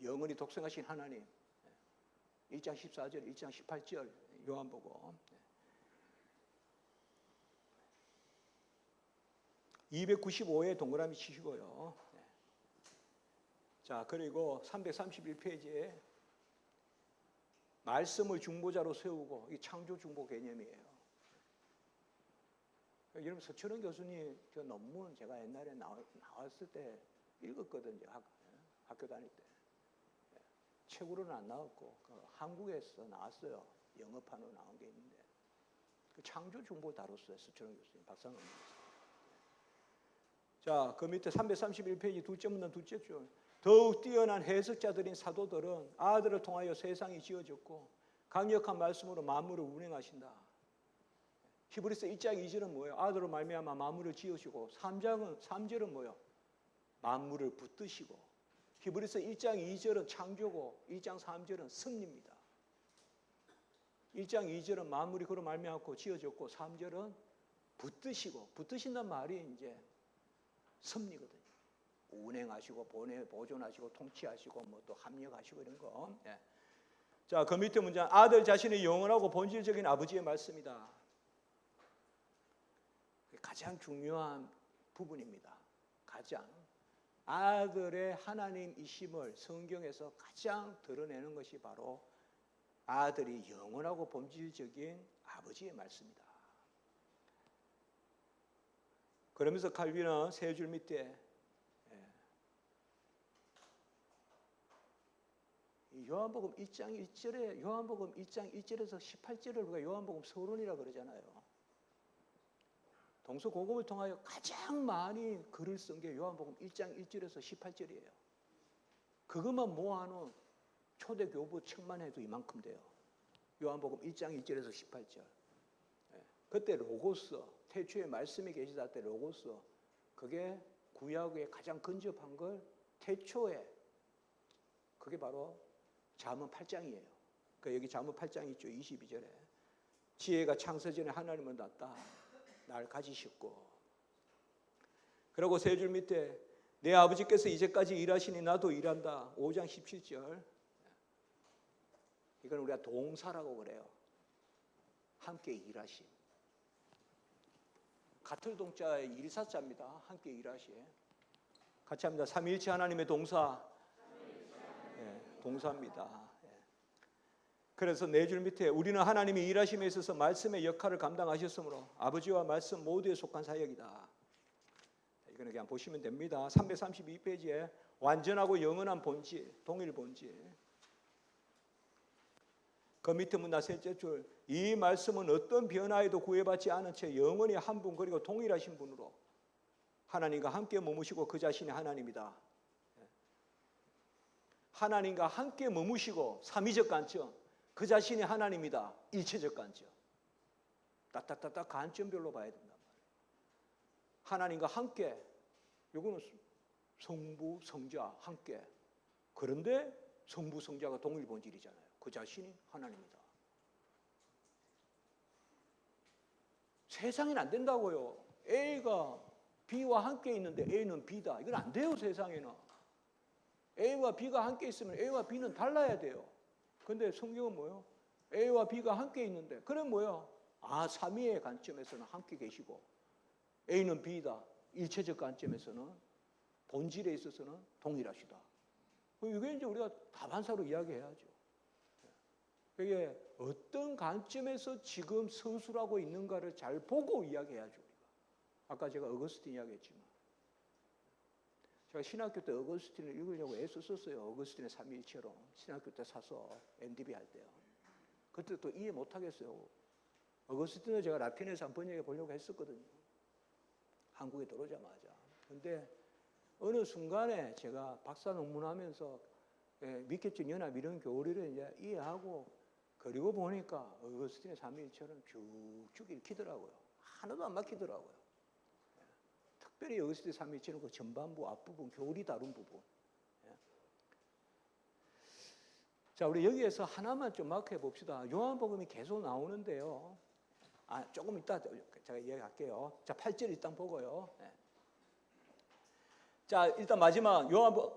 영원히 독생하신 하나님. 1장 14절, 1장 18절 요한복음. 295회 동그라미 치시고요. 자, 그리고 331페이지에 말씀을 중보자로 세우고 이 창조 중보 개념이에요. 여러분 서철원 교수님 저 논문 제가 옛날에 나왔을 때 읽었거든요. 학교 다닐 때. 책으로는 안 나왔고 한국에서 나왔어요. 영어판으로 나온 게 있는데 그 창조 중보 다뤘어요. 서철원 교수님 박사논문에서. 자, 그 밑에 331페이지 둘째 문단 둘째 줄. 더욱 뛰어난 해석자들인 사도들은 아들을 통하여 세상이 지어졌고 강력한 말씀으로 만물을 운행하신다. 히브리서 1장 2절은 뭐예요? 아들로 말미암아 만물을 지으시고 3절은 뭐예요? 만물을 붙드시고. 히브리서 1장 2절은 창조고 1장 3절은 승리입니다. 1장 2절은 만물이 그로 말미암고 지어졌고 3절은 붙드시고. 붙드신단 말이 이제 섭리거든요. 운행하시고 보존하시고 통치하시고 뭐 또 합력하시고 이런 거. 예. 자, 그 밑에 문장 아들 자신의 영원하고 본질적인 아버지의 말씀이다. 가장 중요한 부분입니다. 가장 아들의 하나님이심을 성경에서 가장 드러내는 것이 바로 아들이 영원하고 본질적인 아버지의 말씀이다. 그러면서 칼빈은 세 줄 밑에 요한복음 1장 1절에 요한복음 1장 1절에서 18절을 우리가 요한복음 서론이라 그러잖아요. 동서고금을 통하여 가장 많이 글을 쓴 게 요한복음 1장 1절에서 18절이에요. 그것만 모아놓은 초대교부 책만 해도 이만큼 돼요. 요한복음 1장 1절에서 18절. 그때 로고스, 태초에 말씀이 계시다 때 로고스, 그게 구약에 가장 근접한 걸 태초에, 그게 바로 잠언 8장이에요. 그 여기 잠언 8장 있죠. 22절에 지혜가 창세전에 하나님을 낳았다. 날 가지셨고. 그리고 세 줄 밑에 내 아버지께서 이제까지 일하시니 나도 일한다. 5장 17절. 이건 우리가 동사라고 그래요. 함께 일하심. 같을 동자의 일사자입니다. 함께 일하심. 같이 합니다. 삼위일체 하나님의 동사. 동사입니다. 그래서 네 줄 밑에 우리는 하나님이 일하심에 있어서 말씀의 역할을 감당하셨으므로 아버지와 말씀 모두에 속한 사역이다. 이거는 그냥 보시면 됩니다. 332페이지에 완전하고 영원한 본질, 동일 본질. 그 밑에 문나 셋째 줄, 이 말씀은 어떤 변화에도 구애받지 않은 채 영원히 한 분 그리고 동일하신 분으로 하나님과 함께 머무시고 그 자신이 하나님이다. 하나님과 함께 머무시고 삼위적 관점, 그 자신이 하나님이다. 일체적 관점. 딱딱딱딱 관점별로 봐야 된단 말이에요. 하나님과 함께, 이거는 성부, 성자 함께. 그런데 성부, 성자가 동일 본질이잖아요. 그 자신이 하나님이다. 세상엔 안 된다고요. A가 B와 함께 있는데 A는 B다. 이건 안 돼요, 세상에는. A와 B가 함께 있으면 A와 B는 달라야 돼요. 근데 성경은 뭐예요? A와 B가 함께 있는데, 그럼 뭐예요? 삼위의 관점에서는 함께 계시고 A는 B다. 일체적 관점에서는 본질에 있어서는 동일하시다. 이게 이제 우리가 다반사로 이야기해야죠. 이게 어떤 관점에서 지금 서술하고 있는가를 잘 보고 이야기해야죠. 우리가. 아까 제가 어거스틴 이야기했지만 제가 신학교 때 어거스틴을 읽으려고 애썼었어요. 어거스틴의 삼위일체론 신학교 때 사서 MDB 할 때요. 그때 또 이해 못하겠어요. 어거스틴을 제가 라틴에서 한번 번역해 보려고 했었거든요. 한국에 들어오자마자. 근데 어느 순간에 제가 박사 논문하면서 미케충 연합 이런 교리를 이제 이해하고 그리고 보니까 어거스틴의 삼위일체는 쭉쭉 읽히더라고요. 하나도 안 막히더라고요. 특별히 어거스틴의 삼위일체는 그 전반부, 앞부분, 교리 다룬 부분. 자, 우리 여기에서 하나만 좀 마크해 봅시다. 요한복음이 계속 나오는데요. 조금 이따 제가 이야기할게요. 자, 8절 일단 보고요. 자, 일단 마지막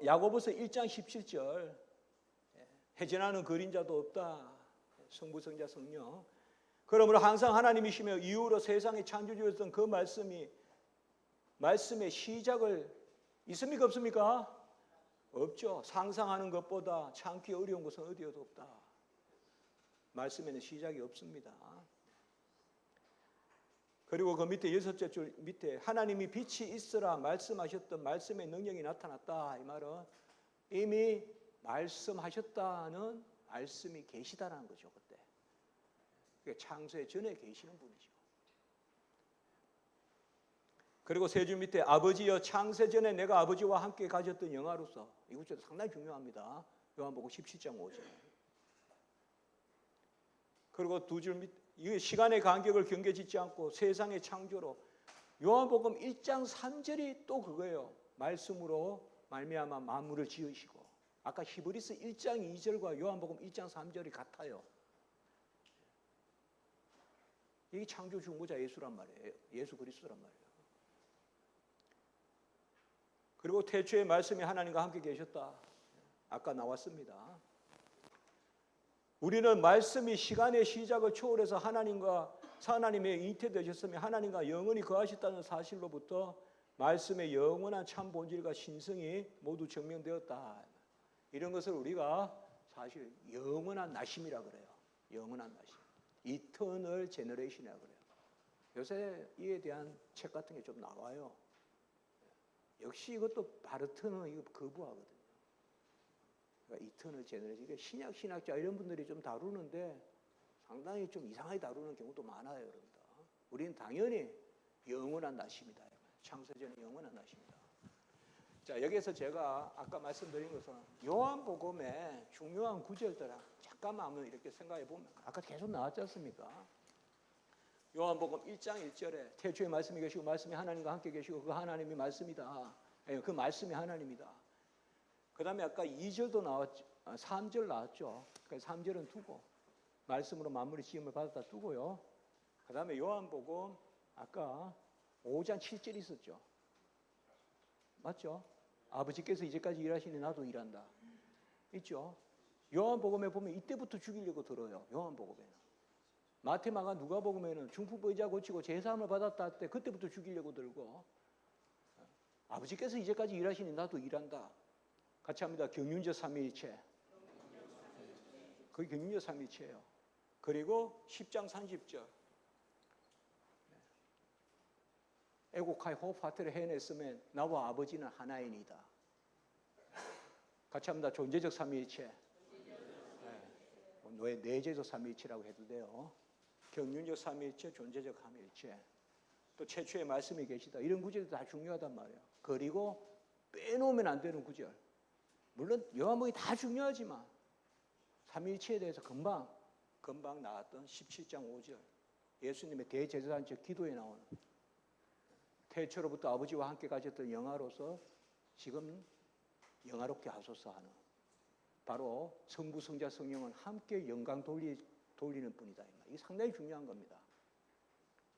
야고보서 1장 17절. 해전하는 그림자도 없다. 성부, 성자, 성령. 그러므로 항상 하나님이시며 이후로 세상의 창조주였던 그 말씀의 시작을 있습니까, 없습니까? 없죠. 상상하는 것보다 참기 어려운 것은 어디에도 없다. 말씀에는 시작이 없습니다. 그리고 그 밑에 6째 줄 밑에 하나님이 빛이 있으라 말씀하셨던 말씀의 능력이 나타났다. 이 말은 이미 말씀하셨다는 말씀이 계시다라는 거죠. 그때. 그게 창세 전에 계시는 분이죠. 그리고 세 줄 밑에 아버지여 창세 전에 내가 아버지와 함께 가졌던 영화로서 이것도 상당히 중요합니다. 요한복음 17장 5절. 그리고 두 줄 밑 이 시간의 간격을 경계짓지 않고 세상의 창조로 요한복음 1장 3절이 또 그거예요. 말씀으로 말미암아 만물을 지으시고 아까 히브리서 1장 2절과 요한복음 1장 3절이 같아요. 이게 창조 중보자 예수란 말이에요. 예수 그리스도란 말이에요. 그리고 태초에 말씀이 하나님과 함께 계셨다. 아까 나왔습니다. 우리는 말씀이 시간의 시작을 초월해서 하나님의 잉태되셨으며 하나님과 영원히 거하셨다는 사실로부터 말씀의 영원한 참 본질과 신성이 모두 증명되었다. 이런 것을 우리가 사실 영원한 나심이라 그래요. 영원한 나심. 이터널 제너레이션이라 그래요. 요새 이에 대한 책 같은 게 좀 나와요. 역시 이것도 바르트는 이거 거부하거든요. 그러니까 이터널 제너레이션. 이게 신학자 이런 분들이 좀 다루는데 상당히 좀 이상하게 다루는 경우도 많아요, 여러분들. 우리는 당연히 영원한 나심이다. 창세전에 영원한 나심이다. 자, 여기에서 제가 아까 말씀드린 것은 요한복음의 중요한 구절들 잠깐만 한번 이렇게 생각해 보면 아까 계속 나왔지 않습니까? 요한복음 1장 1절에 태초에 말씀이 계시고 말씀이 하나님과 함께 계시고 그 하나님이 말씀이다. 그 말씀이 하나님이다. 그 다음에 아까 2절도 나왔죠. 3절 나왔죠. 그래서 3절은 두고 말씀으로 만물의 지음을 받았다 두고요. 그 다음에 요한복음 아까 5장 7절 있었죠. 맞죠? 아버지께서 이제까지 일하시니 나도 일한다. 있죠? 요한복음에 보면 이때부터 죽이려고 들어요. 요한복음에는. 마태마가 누가복음에는 중풍 의자 고치고 제사함을 받았다 할 때 그때부터 죽이려고 들고 아버지께서 이제까지 일하시니 나도 일한다. 같이 합니다. 경륜적 삼위일체. 그게 경륜적 삼위일체예요. 그리고 10장 30절. 애곡하여 호흡파트를 해냈으면 나와 아버지는 하나이니다. 같이 합니다. 존재적 삼위일체. 내재적 삼위일체라고 해도 돼요. 경륜적 삼위일체, 존재적 삼위일체. 또 최초의 말씀이 계시다. 이런 구절이 다 중요하단 말이에요. 그리고 빼놓으면 안 되는 구절. 물론 요한복음이 다 중요하지만 삼위일체에 대해서 금방 나왔던 17장 5절. 예수님의 대제사장적 기도에 나오는 태초로부터 아버지와 함께 가졌던 영화로서 지금 영화롭게 하소서 하는 바로 성부, 성자, 성령은 함께 영광 돌리는 분이다. 이게 상당히 중요한 겁니다.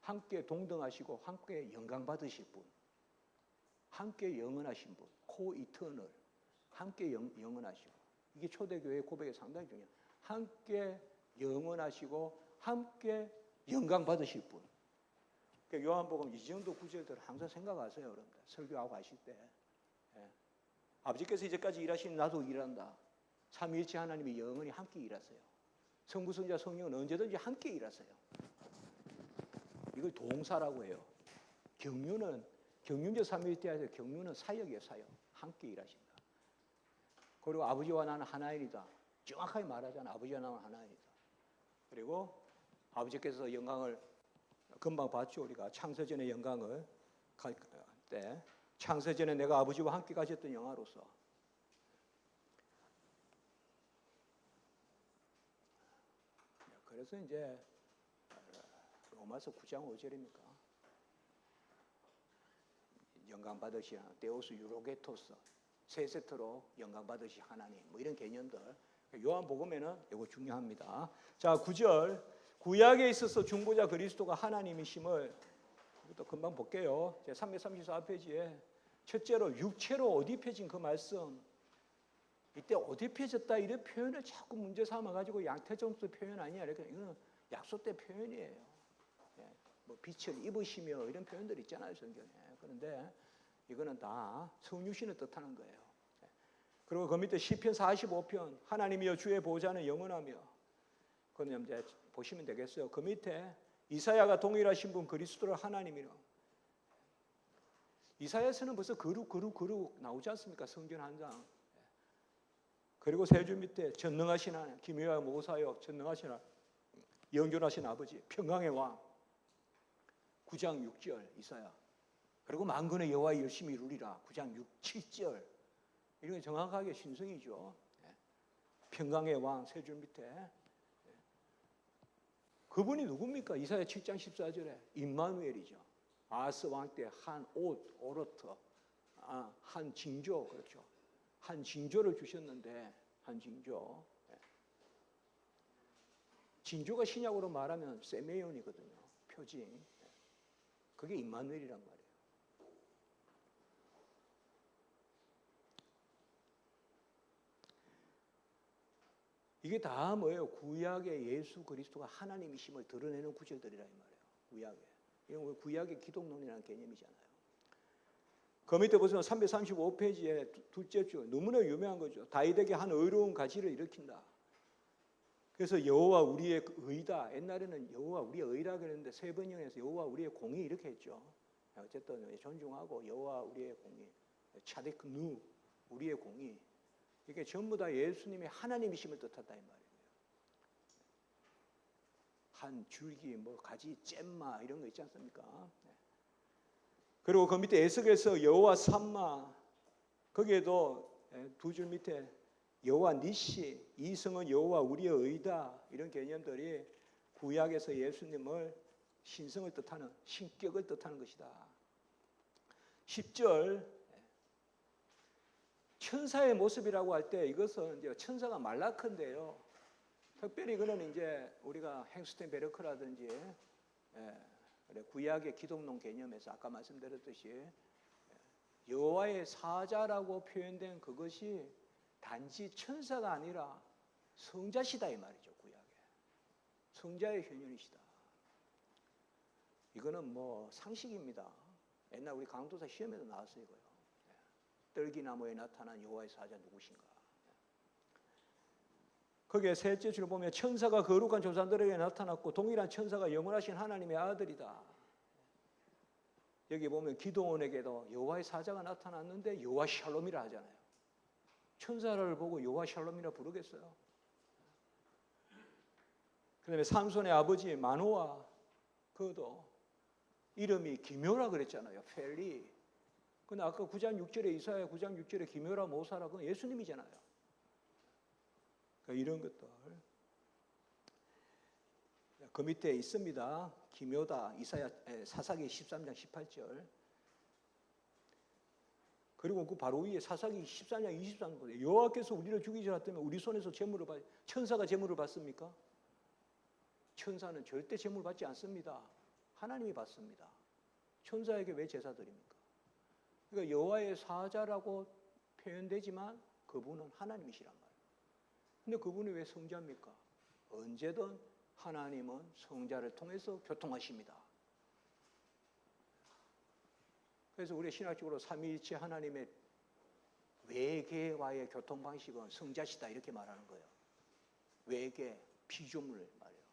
함께 동등하시고 함께 영광 받으실 분, 함께 영원하신 분, 코이터널, 함께 영원하시고 이게 초대교회의 고백이 상당히 중요해요. 함께 영원하시고 함께 영광 받으실 분. 그러니까 요한복음 이 정도 구절들을 항상 생각하세요, 여러분들. 설교하고 가실 때. 아버지께서 이제까지 일하시니 나도 일한다. 삼위일체 하나님이 영원히 함께 일하세요. 성부, 성자, 성령은 언제든지 함께 일하세요. 이걸 동사라고 해요. 경륜적 삼위일체에서 경륜은 사역이에요, 사역. 함께 일하신다. 그리고 아버지와 나는 하나이다. 정확하게 말하잖아. 아버지와 나는 하나이다. 그리고 아버지께서 영광을 금방 봤죠. 우리가 창세전의 영광을 갈 때 창세전에 내가 아버지와 함께 가졌던 영화로서. 그래서 이제 로마서 9장 5절입니까? 영광 받으시 데오스 유로게토스, 세 세트로 영광 받으시 하나님, 뭐 이런 개념들 요한복음에는 이거 중요합니다. 자, 9절 구약에 있어서 중보자 그리스도가 하나님이심을 이것도 금방 볼게요. 제 334페이지에 첫째로 육체로 옷 입혀진 그 말씀, 이때 옷 입혀졌다 이런 표현을 자꾸 문제 삼아가지고 양태종도 표현 아니야. 이렇게 이거는 약속 때 표현이에요. 뭐 빛을 입으시며 이런 표현들 있잖아요, 성경에. 그런데 이거는 다 성육신을 뜻하는 거예요. 그리고 그 밑에 시편 45편 하나님이여 주의 보좌는 영원하며, 그건 이제 보시면 되겠어요. 그 밑에 이사야가 동일하신 분 그리스도를 하나님이라. 이사야서는 벌써 거룩 나오지 않습니까? 성경 한 장. 그리고 세 줄 밑에 전능하신 하나님, 기묘와 모사여 전능하신 하나님, 영존하신 아버지, 평강의 왕. 9장 6절 이사야. 그리고 만군의 여호와의 열심히 이루리라. 9장 6, 7절. 이런 게 정확하게 신성이죠. 평강의 왕 세 줄 밑에. 그분이 누굽니까? 이사야 7장 14절에 임마누엘이죠. 아스 왕 때 한 옷, 오르트, 한 징조, 그렇죠. 한 징조를 주셨는데, 한 징조. 징조가 신약으로 말하면 세메온이거든요. 표징. 그게 임마누엘이란 말이에요. 이게 다 뭐예요? 구약의 예수 그리스도가 하나님이심을 드러내는 구절들이라 이 말이에요. 구약에. 이건 구약의 기독론이라는 개념이잖아요. 그 밑에 보시면 335페이지에 둘째 줄 너무나 유명한 거죠. 다윗에게 한 의로운 가지를 일으킨다. 그래서 여호와 우리의 의다. 옛날에는 여호와 우리의 의라 그랬는데 세 번역에서 여호와 우리의 공의 이렇게 했죠. 어쨌든 존중하고 여호와 우리의 공의, 차데크 누 우리의 공의. 이게 전부 다 예수님이 하나님이심을 뜻한다 이 말이에요. 한 줄기, 뭐 가지, 잼마 이런 거 있지 않습니까? 그리고 그 밑에 에스겔서 여호와 삼마, 거기에도 두 줄 밑에 여호와 니시, 이성은 여호와 우리의 의다 이런 개념들이 구약에서 예수님을 신성을 뜻하는, 신격을 뜻하는 것이다. 10절 천사의 모습이라고 할 때 이것은 이제 천사가 말라크인데요. 특별히 그는 이제 우리가 행스텐 베르크라든지 구약의 기독론 개념에서 아까 말씀드렸듯이 여호와의 사자라고 표현된 그것이 단지 천사가 아니라 성자시다 이 말이죠. 구약에 성자의 현현이시다. 이거는 뭐 상식입니다. 옛날 우리 강도사 시험에도 나왔어요. 이거요. 떨기나무에 나타난 여호와의 사자 누구신가? 거기에 셋째 줄 보면 천사가 거룩한 조상들에게 나타났고 동일한 천사가 영원하신 하나님의 아들이다. 여기 보면 기도원에게도 여호와의 사자가 나타났는데 여호와 샬롬이라 하잖아요. 천사를 보고 여호와 샬롬이라 부르겠어요? 그다음에 삼손의 아버지 마노아, 그도 이름이 기묘라 그랬잖아요. 펠리. 근데 아까 9장 6절에 이사야 9장 6절에 기묘라 모사라 그건 예수님이잖아요. 그러니까 이런 것들. 그 밑에 있습니다. 기묘다. 이사야 사사기 13장 18절. 그리고 그 바로 위에 사사기 14장 23절 보세요. 여호와께서 우리를 죽이시라 때문에 우리 손에서 제물을 받. 천사가 제물을 받습니까? 천사는 절대 제물 받지 않습니다. 하나님이 받습니다. 천사에게 왜 제사 드립니까? 그러니까 여호와의 사자라고 표현되지만 그분은 하나님이시란 말이에요. 근데 그분이 왜 성자입니까? 언제든 하나님은 성자를 통해서 교통하십니다. 그래서 우리 신학적으로 삼위일체 하나님의 외계와의 교통 방식은 성자시다 이렇게 말하는 거예요. 외계, 피조물 말이에요.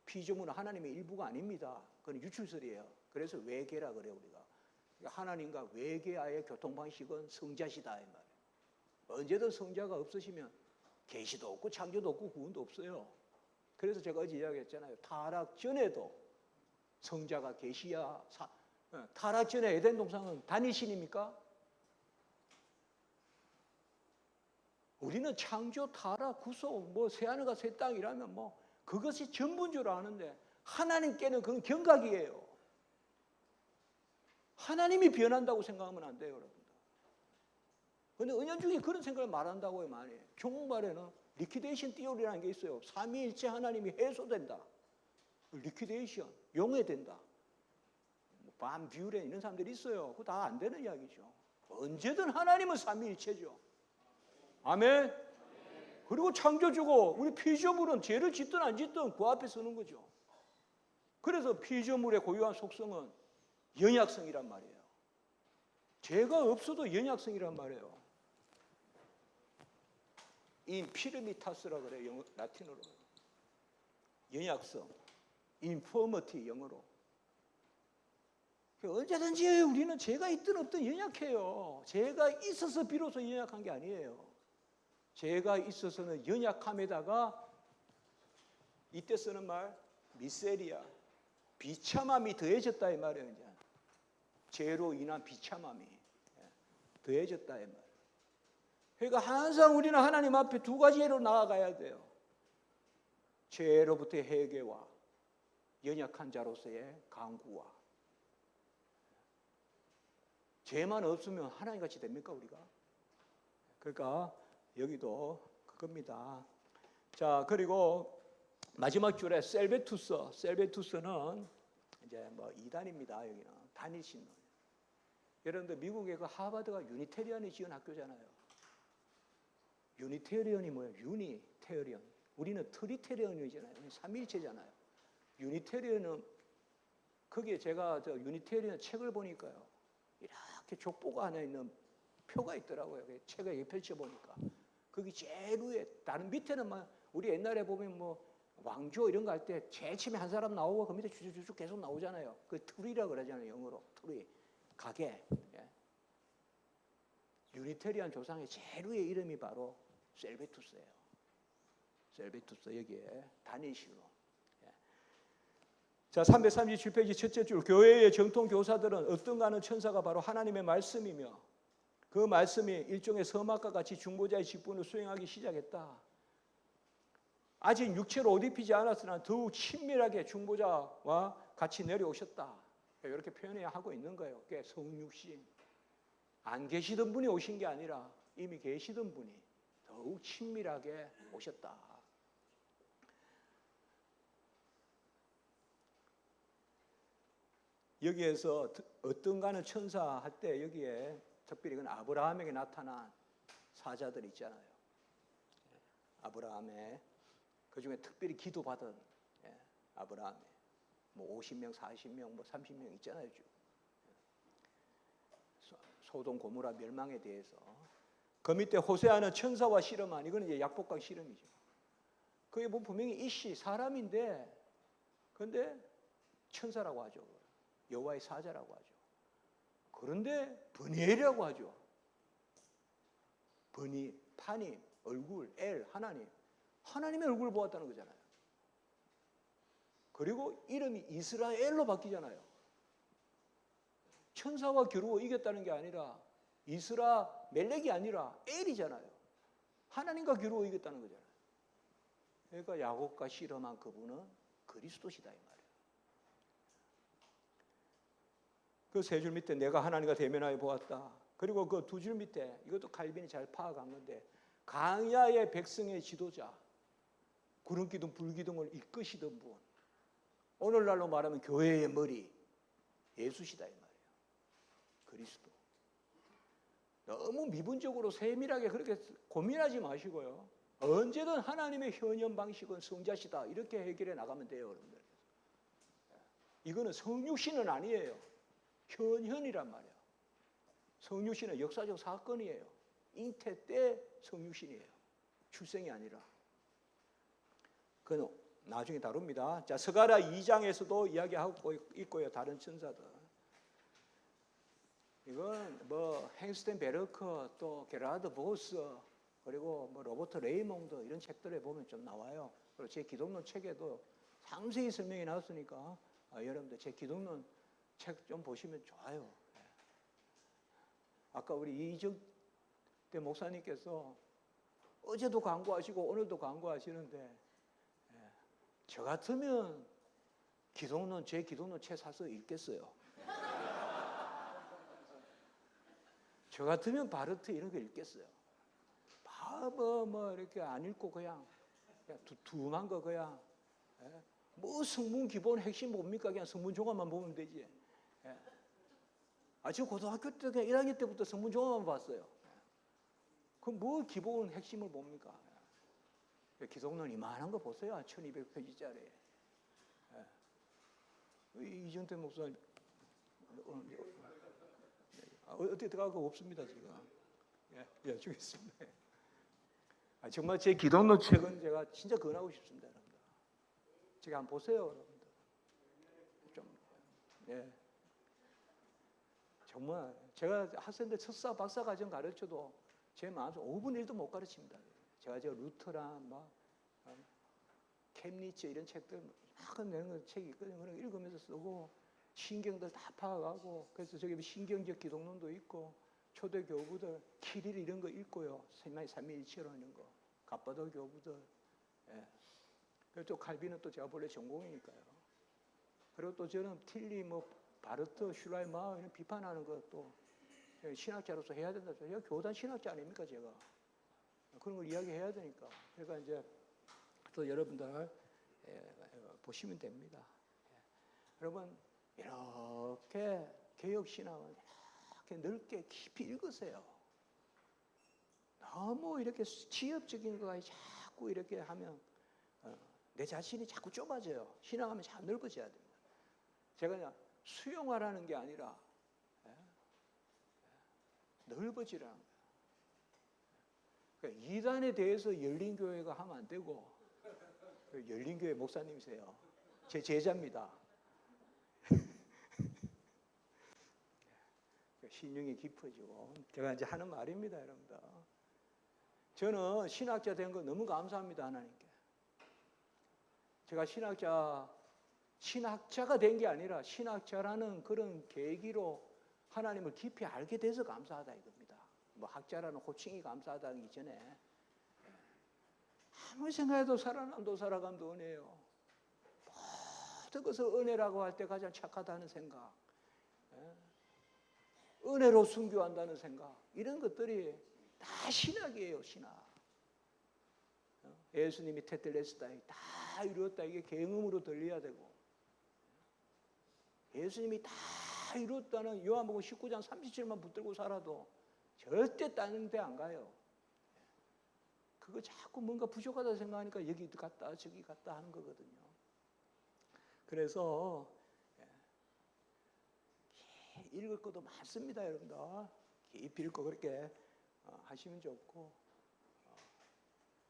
피조물은 하나님의 일부가 아닙니다. 그건 유출설이에요. 그래서 외계라 그래요 우리가. 그러니까 하나님과 외계와의 교통 방식은 성자시다 이 말이에요. 언제든 성자가 없으시면 계시도 없고 창조도 없고 구원도 없어요. 그래서 제가 어제 이야기했잖아요. 타락 전에도 성자가 계시야 타락 전에 에덴 동산은 단일신입니까? 우리는 창조, 타락, 구속, 뭐 새하늘과 새 땅이라면 뭐 그것이 전부인 줄 아는데 하나님께는 그건 경각이에요. 하나님이 변한다고 생각하면 안 돼요, 여러분. 그런데 은연중에 그런 생각을 말한다고요, 많이. 중국말에는 리퀴데이션 띠오리라는 게 있어요. 삼위일체 하나님이 해소된다. 리퀴데이션, 용해된다. 밤 뷰레 이런 사람들이 있어요. 그거 다 안 되는 이야기죠. 언제든 하나님은 삼위일체죠. 아멘. 그리고 창조주고 우리 피조물은 죄를 짓든 안 짓든 그 앞에 서는 거죠. 그래서 피조물의 고유한 속성은 연약성이란 말이에요. 죄가 없어도 연약성이란 말이에요. 인피르미타스라 그래요. 라틴어로. 연약성. 인포머티 영어로. 언제든지 우리는 죄가 있든 없든 연약해요. 죄가 있어서 비로소 연약한 게 아니에요. 죄가 있어서는 연약함에다가 이때 쓰는 말 미세리아, 비참함이 더해졌다 이 말이에요. 이제. 죄로 인한 비참함이 더해졌다 이 말이에요. 그러니까 항상 우리는 하나님 앞에 두 가지로 나아가야 돼요. 죄로부터의 회개와 연약한 자로서의 강구와. 죄만 없으면 하나님 같이 됩니까 우리가? 그러니까 여기도 그겁니다. 자, 그리고 마지막 줄에 셀베투스는 이제 뭐 이단입니다. 여기는 단일신론. 여러분들 미국의 그 하버드가 유니테리언이 지은 학교잖아요. 유니테리언이 뭐예요? 유니테리언. 우리는 트리테리언이잖아요. 삼일체잖아요. 유니테리언은 거기에 제가 저 유니테리언 책을 보니까요. 이렇게 족보가 안에 있는 표가 있더라고요. 책을 펼쳐 보니까 거기 제일 위에 다른 밑에는 막 우리 옛날에 보면 뭐 왕조 이런 거 할 때 제일 처음에 한 사람 나오고 그 밑에 쭉쭉쭉 계속 나오잖아요. 그 트리라 그러잖아요. 영어로 트리 가게. 예. 유니테리안 조상의 제일 위에 이름이 바로 셀베투스예요. 셀베투스 여기에 단일신로. 예. 자, 337페이지 첫째 줄. 교회의 정통 교사들은 어떤가 하는 천사가 바로 하나님의 말씀이며 그 말씀이 일종의 서막과 같이 중보자의 직분을 수행하기 시작했다. 아직 육체로 옷 입히지 않았으나 더욱 친밀하게 중보자와 같이 내려오셨다. 이렇게 표현하고 있는 거예요. 그게 성육신. 안 계시던 분이 오신 게 아니라 이미 계시던 분이 더욱 친밀하게 오셨다. 여기에서 어떤가는 천사 할 때 여기에 특별히 이건 아브라함에게 나타난 사자들 있잖아요. 아브라함의 그중에 특별히 기도받은 아브라함의 뭐 50명, 40명, 뭐 30명 있잖아요. 소돔 고모라 멸망에 대해서 그 밑에 호세아는 천사와 실험한 이거는 이제 약복강 실험이죠. 그게 뭐 분명히 이씨 사람인데 근데 천사라고 하죠. 여호와의 사자라고 하죠. 그런데 브니엘이라고 하죠. 브니, 파님, 얼굴, 엘, 하나님. 하나님의 얼굴을 보았다는 거잖아요. 그리고 이름이 이스라엘로 바뀌잖아요. 천사와 겨루어 이겼다는 게 아니라 멜렉이 아니라 엘이잖아요. 하나님과 겨루어 이겼다는 거잖아요. 그러니까 야곱과 실험한 그분은 그리스도시다 이 말이에요. 그 세 줄 밑에 내가 하나님과 대면하여 보았다. 그리고 그 두 줄 밑에 이것도 칼빈이 잘 파악한 건데 강야의 백성의 지도자 구름기둥 불기둥을 이끄시던 분 오늘날로 말하면 교회의 머리 예수시다 이 말이에요. 그리스도. 너무 미분적으로 세밀하게 그렇게 고민하지 마시고요. 언제든 하나님의 현현 방식은 성자시다 이렇게 해결해 나가면 돼요. 여러분들. 이거는 성육신은 아니에요. 현현이란 말이에요. 성육신은 역사적 사건이에요. 잉태 때 성육신이에요. 출생이 아니라. 그건 나중에 다룹니다. 자, 스가랴 2장에서도 이야기하고 있고요. 다른 천사들. 이건 뭐 헨스텐 베르크 또 게라드 보스 그리고 뭐 로버트 레이몽드 이런 책들에 보면 좀 나와요. 그리고 제 기독론 책에도 상세히 설명이 나왔으니까 여러분들 제 기독론 책 좀 보시면 좋아요. 아까 우리 이정대 목사님께서 어제도 광고하시고 오늘도 광고하시는데, 저 같으면 제 기독론 책 사서 읽겠어요. 저 같으면 바르트 이런 거 읽겠어요. 뭐 이렇게 안 읽고 그냥 두툼한 거 그냥, 뭐 성문 기본 핵심 뭡니까? 그냥 성문 종합만 보면 되지. 저 고등학교 때 그냥 1학년 때부터 성문 종합만 봤어요. 그럼 뭐 기본 핵심을 봅니까? 기독론 이만한 거 보세요. 1200페이지짜리. 이정태 목사님 어디 들어가고 없습니다 지금. 주겠습니다. 정말 제 기독론 책은 제가 진짜 권하고 싶습니다, 여러분들. 제가 한번 보세요, 여러분들. 정말 제가 학생들 첫사 박사 과정 가르쳐도 제 마음속 5분의 1도 못 가르칩니다. 제가 루터랑 캠니츠 이런 책들 막 내는 책이 있거든요. 그런 거 읽으면서 쓰고 신경들 다 파악하고, 그래서 저기 신경적 기독론도 있고 초대 교부들 키릴 이런 거 읽고요. 삼위일체론 이런 거, 갑바도 교부들. 그리고 또 칼빈은 또 제가 본래 전공이니까요. 그리고 또 저는 틸리 바르트, 슐라이마 이런 비판하는 것도 신학자로서 해야 된다. 제가 교단 신학자 아닙니까, 제가. 그런 걸 이야기해야 되니까. 그러니까 이제 또 여러분들 보시면 됩니다. 여러분 이렇게 개혁신학은 이렇게 넓게 깊이 읽으세요. 너무 이렇게 지엽적인 거에 자꾸 이렇게 하면 내 자신이 자꾸 좁아져요. 신앙하면 자꾸 넓어져야 됩니다. 제가 그냥 수용하라는 게 아니라 넓어지라는 거예요. 그러니까 이단에 대해서 열린교회가 하면 안 되고, 열린교회 목사님이세요. 제 제자입니다. 신령이 깊어지고, 제가 이제 하는 말입니다, 여러분들. 저는 신학자 된 거 너무 감사합니다, 하나님께. 제가 신학자가 된 게 아니라 신학자라는 그런 계기로 하나님을 깊이 알게 돼서 감사하다 이겁니다. 학자라는 호칭이 감사하다는 이전에 아무리 생각해도 살아남도 살아감도 은혜예요. 모든 것을 은혜라고 할 때 가장 착하다는 생각, 은혜로 순교한다는 생각, 이런 것들이 다 신학이에요, 신학. 예수님이 테텔레스다, 다 이루었다, 이게 계명으로 들려야 되고, 예수님이 다 이루었다는 요한복음 19장 37만 붙들고 살아도 절대 다른 데 안 가요. 그거 자꾸 뭔가 부족하다 생각하니까 여기 갔다 저기 갔다 하는 거거든요. 그래서 읽을 것도 많습니다, 여러분들. 깊이 읽고 그렇게 하시면 좋고,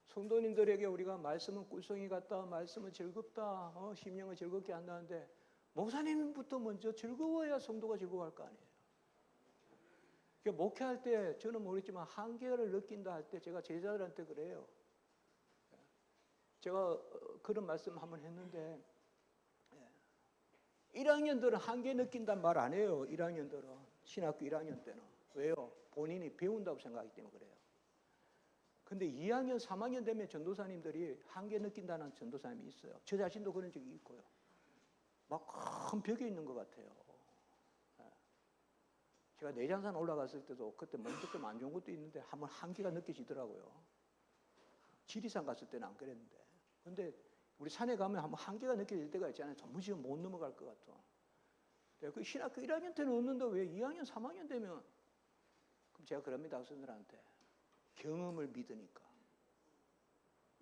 성도님들에게 우리가 말씀은 꿀송이 같다, 말씀은 즐겁다, 심령을 즐겁게 한다는데, 목사님부터 먼저 즐거워야 성도가 즐거워할 거 아니에요. 그러니까 목회할 때 저는 모르겠지만 한계를 느낀다 할 때 제가 제자들한테 그래요. 제가 그런 말씀 한번 했는데, 1학년들은 한계 느낀다는 말 안 해요. 1학년들은 신학교 1학년 때는. 왜요? 본인이 배운다고 생각하기 때문에 그래요. 근데 2학년, 3학년 되면 전도사님들이 한계 느낀다는 전도사님이 있어요. 저 자신도 그런 적이 있고요. 막 큰 벽에 있는 것 같아요. 제가 내장산 올라갔을 때도 그때 먼저 좀 안 좋은 것도 있는데 한번 한계가 느껴지더라고요. 지리산 갔을 때는 안 그랬는데. 근데 우리 산에 가면 한번 한계가 느껴질 때가 있잖아요. 도무지 못 넘어갈 것 같아. 그 신학교 1학년 때는 없는데 왜 2학년, 3학년 되면, 그럼 제가 그럽니다, 학생들한테. 경험을 믿으니까.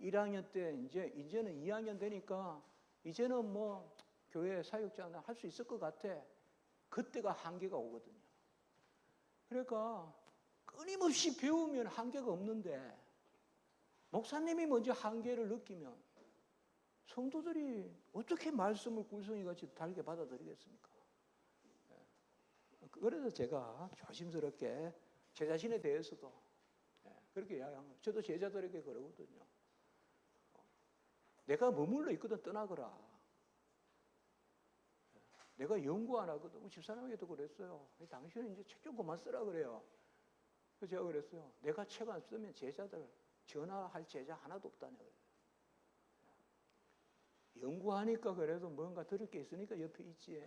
1학년 때 이제는 2학년 되니까 이제는 뭐 교회 사역자나 할 수 있을 것 같아. 그때가 한계가 오거든요. 그러니까 끊임없이 배우면 한계가 없는데, 목사님이 먼저 한계를 느끼면 성도들이 어떻게 말씀을 꿀송이같이 달게 받아들이겠습니까? 그래서 제가 조심스럽게 제 자신에 대해서도 그렇게 이야기한 거예요. 저도 제자들에게 그러거든요. 내가 머물러 있거든 떠나거라. 내가 연구 안 하거든. 우리 집사람에게도 그랬어요. 당신은 이제 책 좀 그만 쓰라 그래요. 그래서 제가 그랬어요. 내가 책 안 쓰면 제자들 전화할 제자 하나도 없다네. 연구하니까 그래도 뭔가 들을 게 있으니까 옆에 있지.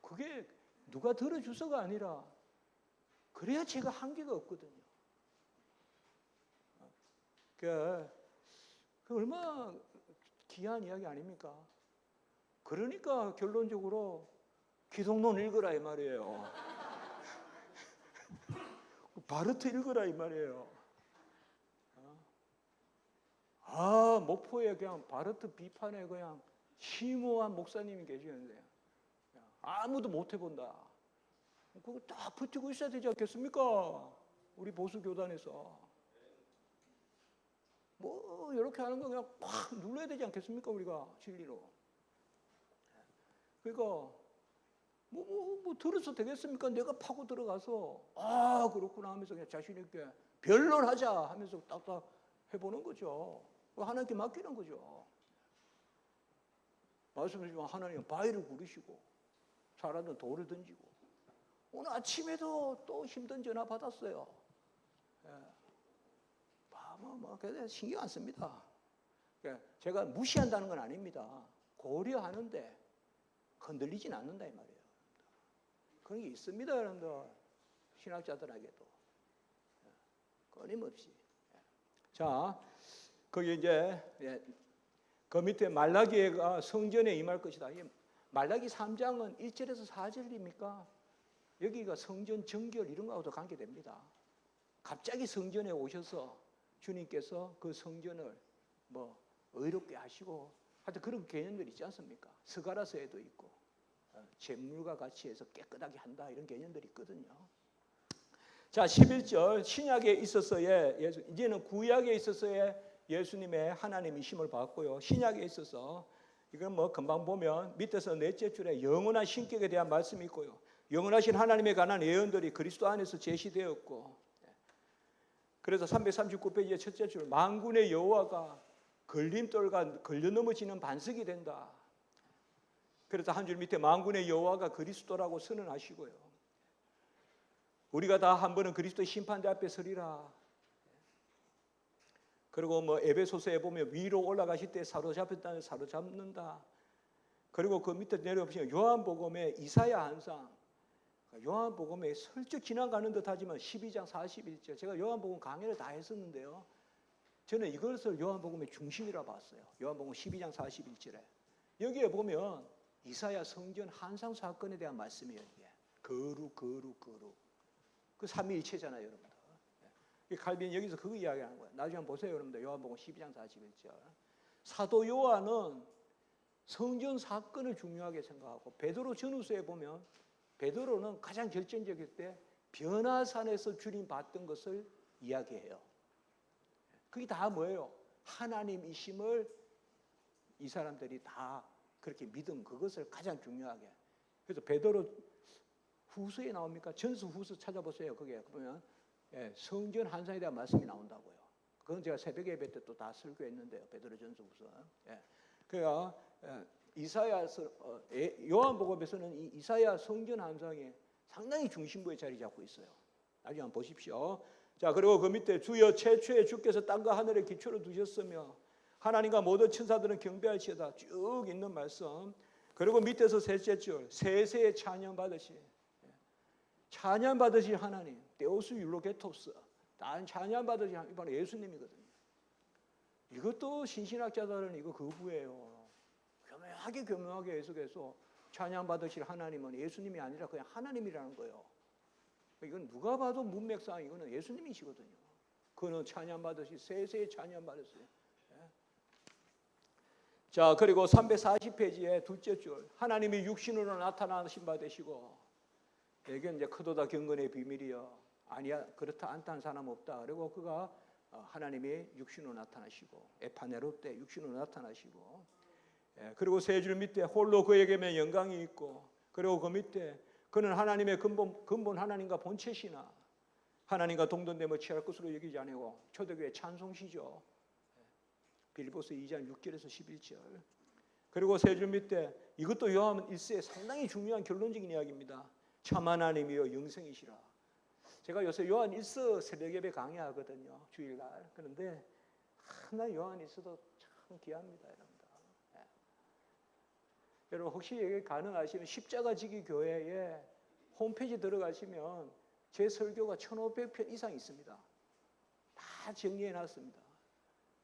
그게 누가 들어주서가 아니라 그래야 제가 한계가 없거든요. 그 얼마나 귀한 이야기 아닙니까? 그러니까 결론적으로 기독론 읽어라 이 말이에요. 바르트 읽어라 이 말이에요. 목포에 그냥 바르트 비판에 그냥 심오한 목사님이 계시는데 아무도 못 해본다. 그거 딱 버티고 있어야 되지 않겠습니까? 우리 보수 교단에서 뭐 이렇게 하는 거 그냥 팍 눌러야 되지 않겠습니까? 우리가 진리로. 그러니까 뭐 들어서 되겠습니까? 내가 파고 들어가서 그렇구나 하면서 그냥 자신 있게 변론하자 하면서 딱딱 해보는 거죠. 하나님께 맡기는 거죠. 말씀하시면 하나님은 바위를 구르시고 사람은 돌을 던지고 오늘 아침에도 또 힘든 전화 받았어요. 그래서 신경 안 씁니다. 제가 무시한다는 건 아닙니다. 고려하는데 흔들리진 않는다 이 말이에요. 그런 게 있습니다, 여러분들. 신학자들에게도 끊임없이. 자, 거기 이제 그 밑에 말라기가 성전에 임할 것이다. 말라기 3장은 1절에서 4절입니까? 여기가 성전 정결 이런 거하고도 관계됩니다. 갑자기 성전에 오셔서 주님께서 그 성전을 뭐 의롭게 하시고 하여튼 그런 개념들이 있지 않습니까? 스가랴서에도 있고 잿물과 같이 해서 깨끗하게 한다 이런 개념들이 있거든요. 자, 11절 신약에 있어서의 이제는 구약에 있어서의 예수님의 하나님이심을 봤고요. 신약에 있어서 이건 뭐 금방 보면 밑에서 넷째 줄에 영원한 신격에 대한 말씀이 있고요. 영원하신 하나님에 관한 예언들이 그리스도 안에서 제시되었고, 그래서 339페이지의 첫째 줄 만군의 여호와가 걸림돌과 걸려 넘어지는 반석이 된다. 그래서 한 줄 밑에 만군의 여호와가 그리스도라고 선언하시고요. 우리가 다 한 번은 그리스도의 심판대 앞에 서리라. 그리고 뭐 에베소서에 보면 위로 올라가실 때 사로잡혔다는 사로잡는다. 그리고 그 밑에 내려보시면 요한복음의 이사야 한상, 요한복음에 슬쩍 지나가는 듯하지만 12장 41절, 제가 요한복음 강의를 다 했었는데요. 저는 이것을 요한복음의 중심이라 봤어요. 요한복음 12장 41절에 여기에 보면 이사야 성전 한상 사건에 대한 말씀이에요. 거룩 그 삼위일체잖아요, 여러분들. 칼빈 여기서 그거 이야기하는 거예요. 나중에 한번 보세요, 여러분들. 요한복음 12장 41절. 사도 요한은 성전 사건을 중요하게 생각하고, 베드로 전후서에 보면 베드로는 가장 결정적일 때 변화산에서 주님 봤던 것을 이야기해요. 그게 다 뭐예요? 하나님이심을 이 사람들이 다 그렇게 믿음, 그것을 가장 중요하게. 그래서 베드로 후서에 나옵니까? 전서 후서 찾아보세요. 거기에 보면 성전 한상에 대한 말씀이 나온다고요. 그건 제가 새벽 예배 때 또 다 설교했는데요. 베드로 전서 후서. 그러니까 이사야서, 요한복음에서는 이 이사야 성전 한상에 상당히 중심부에 자리 잡고 있어요. 나중에 한번 보십시오. 자, 그리고 그 밑에 주여 최초에 주께서 땅과 하늘에 기초를 두셨으며 하나님과 모든 천사들은 경배할지어다 쭉 있는 말씀. 그리고 밑에서 셋째 줄 세세의 찬양 받으시, 찬양 받으실 하나님, 데오스 율로게토스, 난 찬양 받으실 하나님, 바로 예수님이거든요. 이것도 신신학자들은 이거 거부해요. 교묘하게 해석해서 찬양 받으실 하나님은 예수님이 아니라 그냥 하나님이라는 거예요. 이건 누가 봐도 문맥상 이거는 예수님이시거든요. 그는 찬양 받으실 세세의 찬양 받으세요. 자, 그리고 340페이지의 둘째 줄 하나님이 육신으로 나타나신 바 되시고, 이게 이제 크도다 경건의 비밀이요, 아니야 그렇다 않다는 사람 없다. 그리고 그가 하나님이 육신으로 나타나시고 에파네로 때 육신으로 나타나시고, 그리고 세 줄 밑에 홀로 그에게만 영광이 있고, 그리고 그 밑에 그는 하나님의 근본 하나님과 본체시나 하나님과 동등됨을 취할 것으로 여기지 아니고, 초대교회 찬송시죠. 빌립보서 2장 6절에서 11절. 그리고 세 줄 밑에 이것도 요한 1세에 상당히 중요한 결론적인 이야기입니다. 참 하나님이여 영생이시라. 제가 요새 요한 1서 새벽 예배 강의하거든요. 주일날. 그런데 하나 요한 1서도 참 귀합니다. 여러분들. 네. 여러분 혹시 가능하시면 십자가지기 교회에 홈페이지 들어가시면 제 설교가 1500편 이상 있습니다. 다 정리해놨습니다.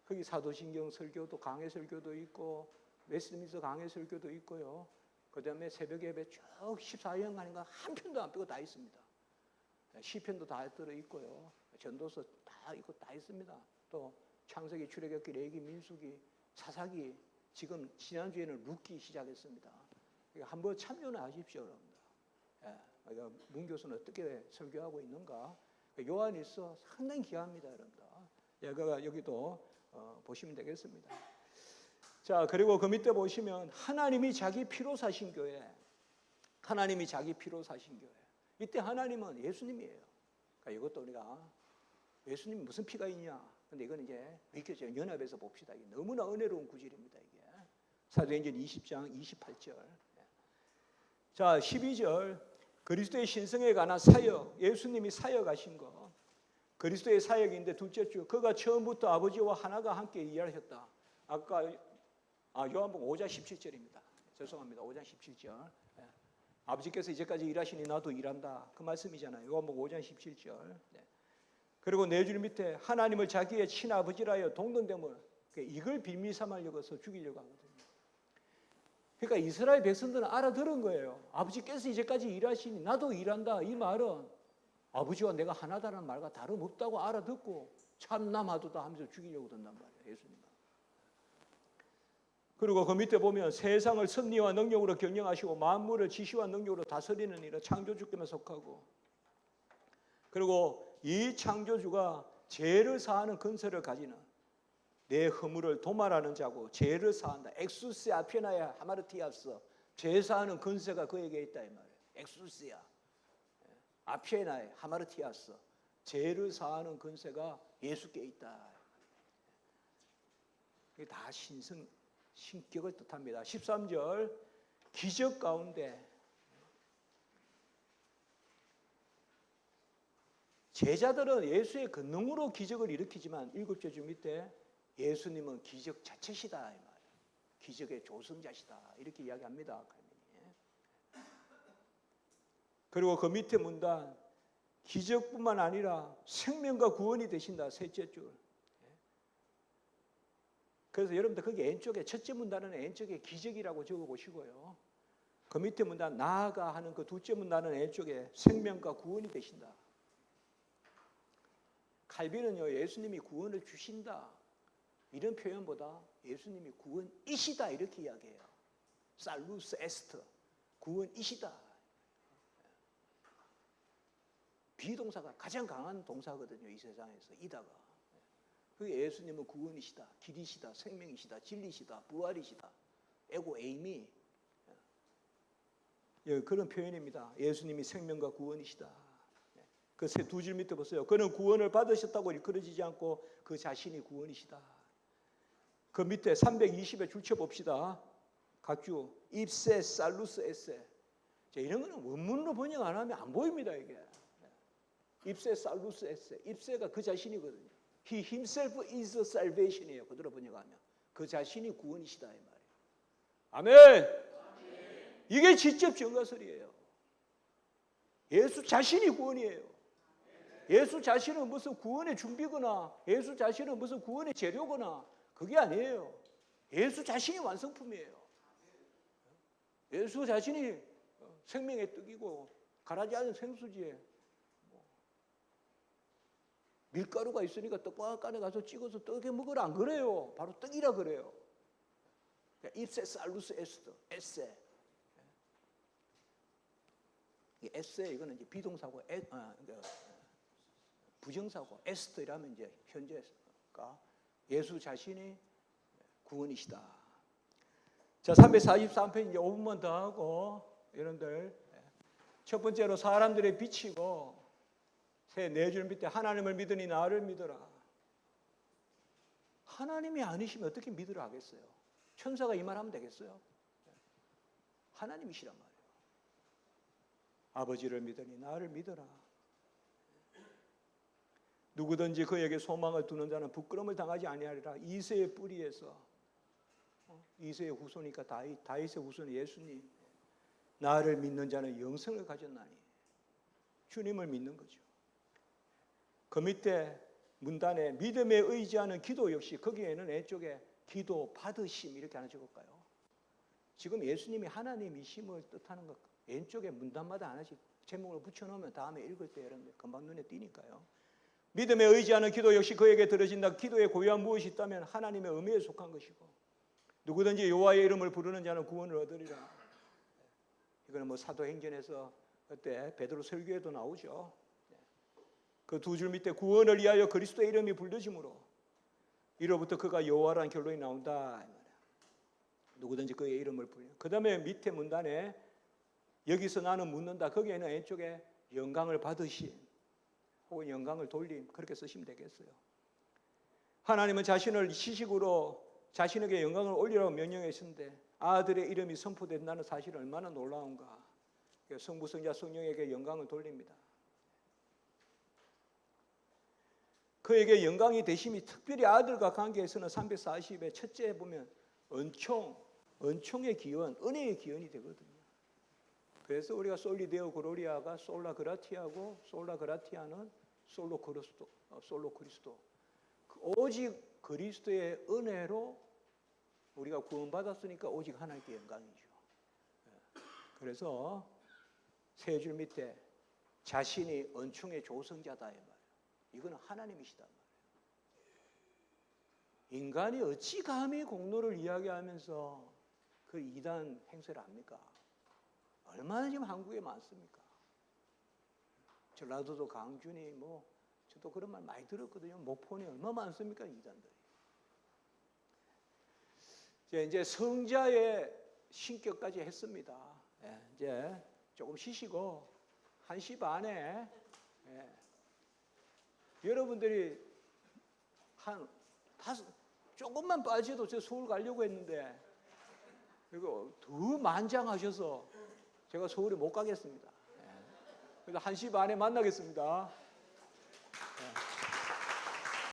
거기 사도신경 설교도 강해 설교도 있고 웨스트민스터 강해 설교도 있고요. 그 다음에 새벽 예배 쭉 14년간인가 한 편도 안 빼고 다 있습니다. 시편도 다 들어있고요. 전도서 다 있고 다 있습니다. 또 창세기, 출애굽기, 레위기, 민수기, 사사기, 지금 지난주에는 룻기 시작했습니다. 한번 참여는 하십시오. 여러분들. 문 교수는 어떻게 설교하고 있는가. 요한일서 상당히 귀합니다. 여러분들. 여기도 보시면 되겠습니다. 자, 그리고 그 밑에 보시면 하나님이 자기 피로 사신 교회. 하나님이 자기 피로 사신 교회. 이때 하나님은 예수님이에요. 그러니까 이것도 우리가 예수님 무슨 피가 있냐. 근데 이건 이제 믿겨져요. 연합해서 봅시다. 이게 너무나 은혜로운 구절입니다. 이게 사도행전 20장 28절. 자, 12절. 그리스도의 신성에 관한 사역. 예수님이 사역하신 거. 그리스도의 사역인데 둘째 주. 그가 처음부터 아버지와 하나가 함께 일하셨다. 아까 요한복음 5장 17절입니다. 죄송합니다. 5장 17절. 아버지께서 이제까지 일하시니 나도 일한다. 그 말씀이잖아요. 요한복음 5장 17절. 그리고 네 줄 밑에 하나님을 자기의 친아버지라여 동등됨을 이걸 비밀 삼으려고서 죽이려고 하거든요. 그러니까 이스라엘 백성들은 알아들은 거예요. 아버지께서 이제까지 일하시니 나도 일한다. 이 말은 아버지와 내가 하나다라는 말과 다름없다고 알아듣고 참남하도다 하면서 죽이려고 든단 말이에요. 예수님. 그리고 그 밑에 보면 세상을 섭리와 능력으로 경영하시고 만물을 지시와 능력으로 다스리는 이런 창조주께만 속하고, 그리고 이 창조주가 죄를 사하는 근세를 가지는 내 허물을 도말하는 자고 죄를 사한다. 엑수스야 아피나야 하마르티아스. 죄 사하는 근세가 그에게 있다 이 말이에요. 엑수스야 아피나야 하마르티아스. 죄를 사하는 근세가 예수께 있다. 이게 다 신격을 뜻합니다. 13절 기적 가운데 제자들은 예수의 권능으로 기적을 일으키지만 7절 주 밑에 예수님은 기적 자체시다 이 말이에요. 기적의 조성자시다 이렇게 이야기합니다. 그리고 그 밑에 문단 기적뿐만 아니라 생명과 구원이 되신다. 셋째 줄. 그래서 여러분들 거기 왼쪽에 첫째 문단은 왼쪽에 기적이라고 적어보시고요. 그 밑에 문단 나아가 하는 그 둘째 문단은 왼쪽에 생명과 구원이 되신다. 칼빈은요 예수님이 구원을 주신다 이런 표현보다 예수님이 구원이시다 이렇게 이야기해요. 살루스 에스트 구원이시다. 비동사가 가장 강한 동사거든요. 이 세상에서 이다가. 그게 예수님은 구원이시다, 길이시다, 생명이시다, 진리시다, 부활이시다. 에고 에이미 그런 표현입니다. 예수님이 생명과 구원이시다. 그 두 줄 밑에 보세요. 그는 구원을 받으셨다고 일컬어지지 않고 그 자신이 구원이시다. 그 밑에 320에 줄쳐 봅시다. 각주 입세 살루스 에세. 이런 거는 원문으로 번역 안 하면 안 보입니다. 이게 입세 살루스 에세. 입세가 그 자신이거든요. He himself is salvation이에요. 그대로 번역하면 그 자신이 구원이시다 이 말이에요. 아멘. 이게 직접 증거설이에요. 예수 자신이 구원이에요. 예수 자신은 무슨 구원의 준비거나 예수 자신은 무슨 구원의 재료거나 그게 아니에요. 예수 자신이 완성품이에요. 예수 자신이 생명의 떡이고 가라지 않은 생수지에 밀가루가 있으니까 떡방앗간에 가서 찍어서 떡에 먹으라 안 그래요. 바로 떡이라 그래요. 입세 살루스 에스터 에세. 에세 이거는 이제 비동사고 부정사고 에스터라면 이제 현재가 예수 자신이 구원이시다. 자, 343편 이제 5분만 더 하고 여러분들 첫 번째로 사람들의 빛이고 새 네 줄 밑에 하나님을 믿으니 나를 믿어라. 하나님이 아니시면 어떻게 믿으라 하겠어요? 천사가 이 말하면 되겠어요? 하나님이시란 말이에요. 아버지를 믿으니 나를 믿어라. 누구든지 그에게 소망을 두는 자는 부끄러움을 당하지 아니하리라. 이새의 뿌리에서, 이새의 후손이니까 다윗의 후손이 예수님, 나를 믿는 자는 영생을 가졌나니, 주님을 믿는 거죠. 그 밑에 문단에 믿음에 의지하는 기도 역시 거기에는 왼쪽에 기도 받으심 이렇게 하나 적을까요? 지금 예수님이 하나님이심을 뜻하는 것 왼쪽에 문단마다 하나씩 제목을 붙여놓으면 다음에 읽을 때 여러분들 금방 눈에 띄니까요. 믿음에 의지하는 기도 역시 그에게 들어진다. 기도에 고유한 무엇이 있다면 하나님의 의미에 속한 것이고, 누구든지 여호와의 이름을 부르는 자는 구원을 얻으리라. 이거는 뭐 사도행전에서 그때 베드로 설교에도 나오죠. 그 두 줄 밑에 구원을 위하여 그리스도의 이름이 불려짐으로 이로부터 그가 여호와라는 결론이 나온다. 누구든지 그의 이름을 불려. 그 다음에 밑에 문단에 여기서 나는 묻는다. 거기에는 왼쪽에 영광을 받으심 혹은 영광을 돌림 그렇게 쓰시면 되겠어요. 하나님은 자신을 시식으로 자신에게 영광을 올리라고 명령했는데 아들의 이름이 선포된다는 사실은 얼마나 놀라운가. 성부, 성자, 성령에게 영광을 돌립니다. 그에게 영광이 되심이 특별히 아들과 관계에서는 340의 첫째에 보면 은총의 기원, 은혜의 기원이 되거든요. 그래서 우리가 솔리데오 그로리아가 솔라 그라티아고 솔라 그라티아는 솔로 그리스도. 오직 그리스도의 은혜로 우리가 구원받았으니까 오직 하나님께 영광이죠. 그래서 세 줄 밑에 자신이 은총의 조성자다 이 말이에요. 이거는 하나님이시단 말이에요. 인간이 어찌 감히 공로를 이야기하면서 그 이단 행세를 합니까? 얼마나 지금 한국에 많습니까? 전라도도 강준이 저도 그런 말 많이 들었거든요. 목포니 얼마나 많습니까 이단들이. 이제 성자의 신격까지 했습니다. 이제 조금 쉬시고 1시 반에 여러분들이 조금만 빠져도 저 서울 가려고 했는데 이거 더 만장하셔서 제가 서울에 못 가겠습니다. 그래서 1시 반에 만나겠습니다.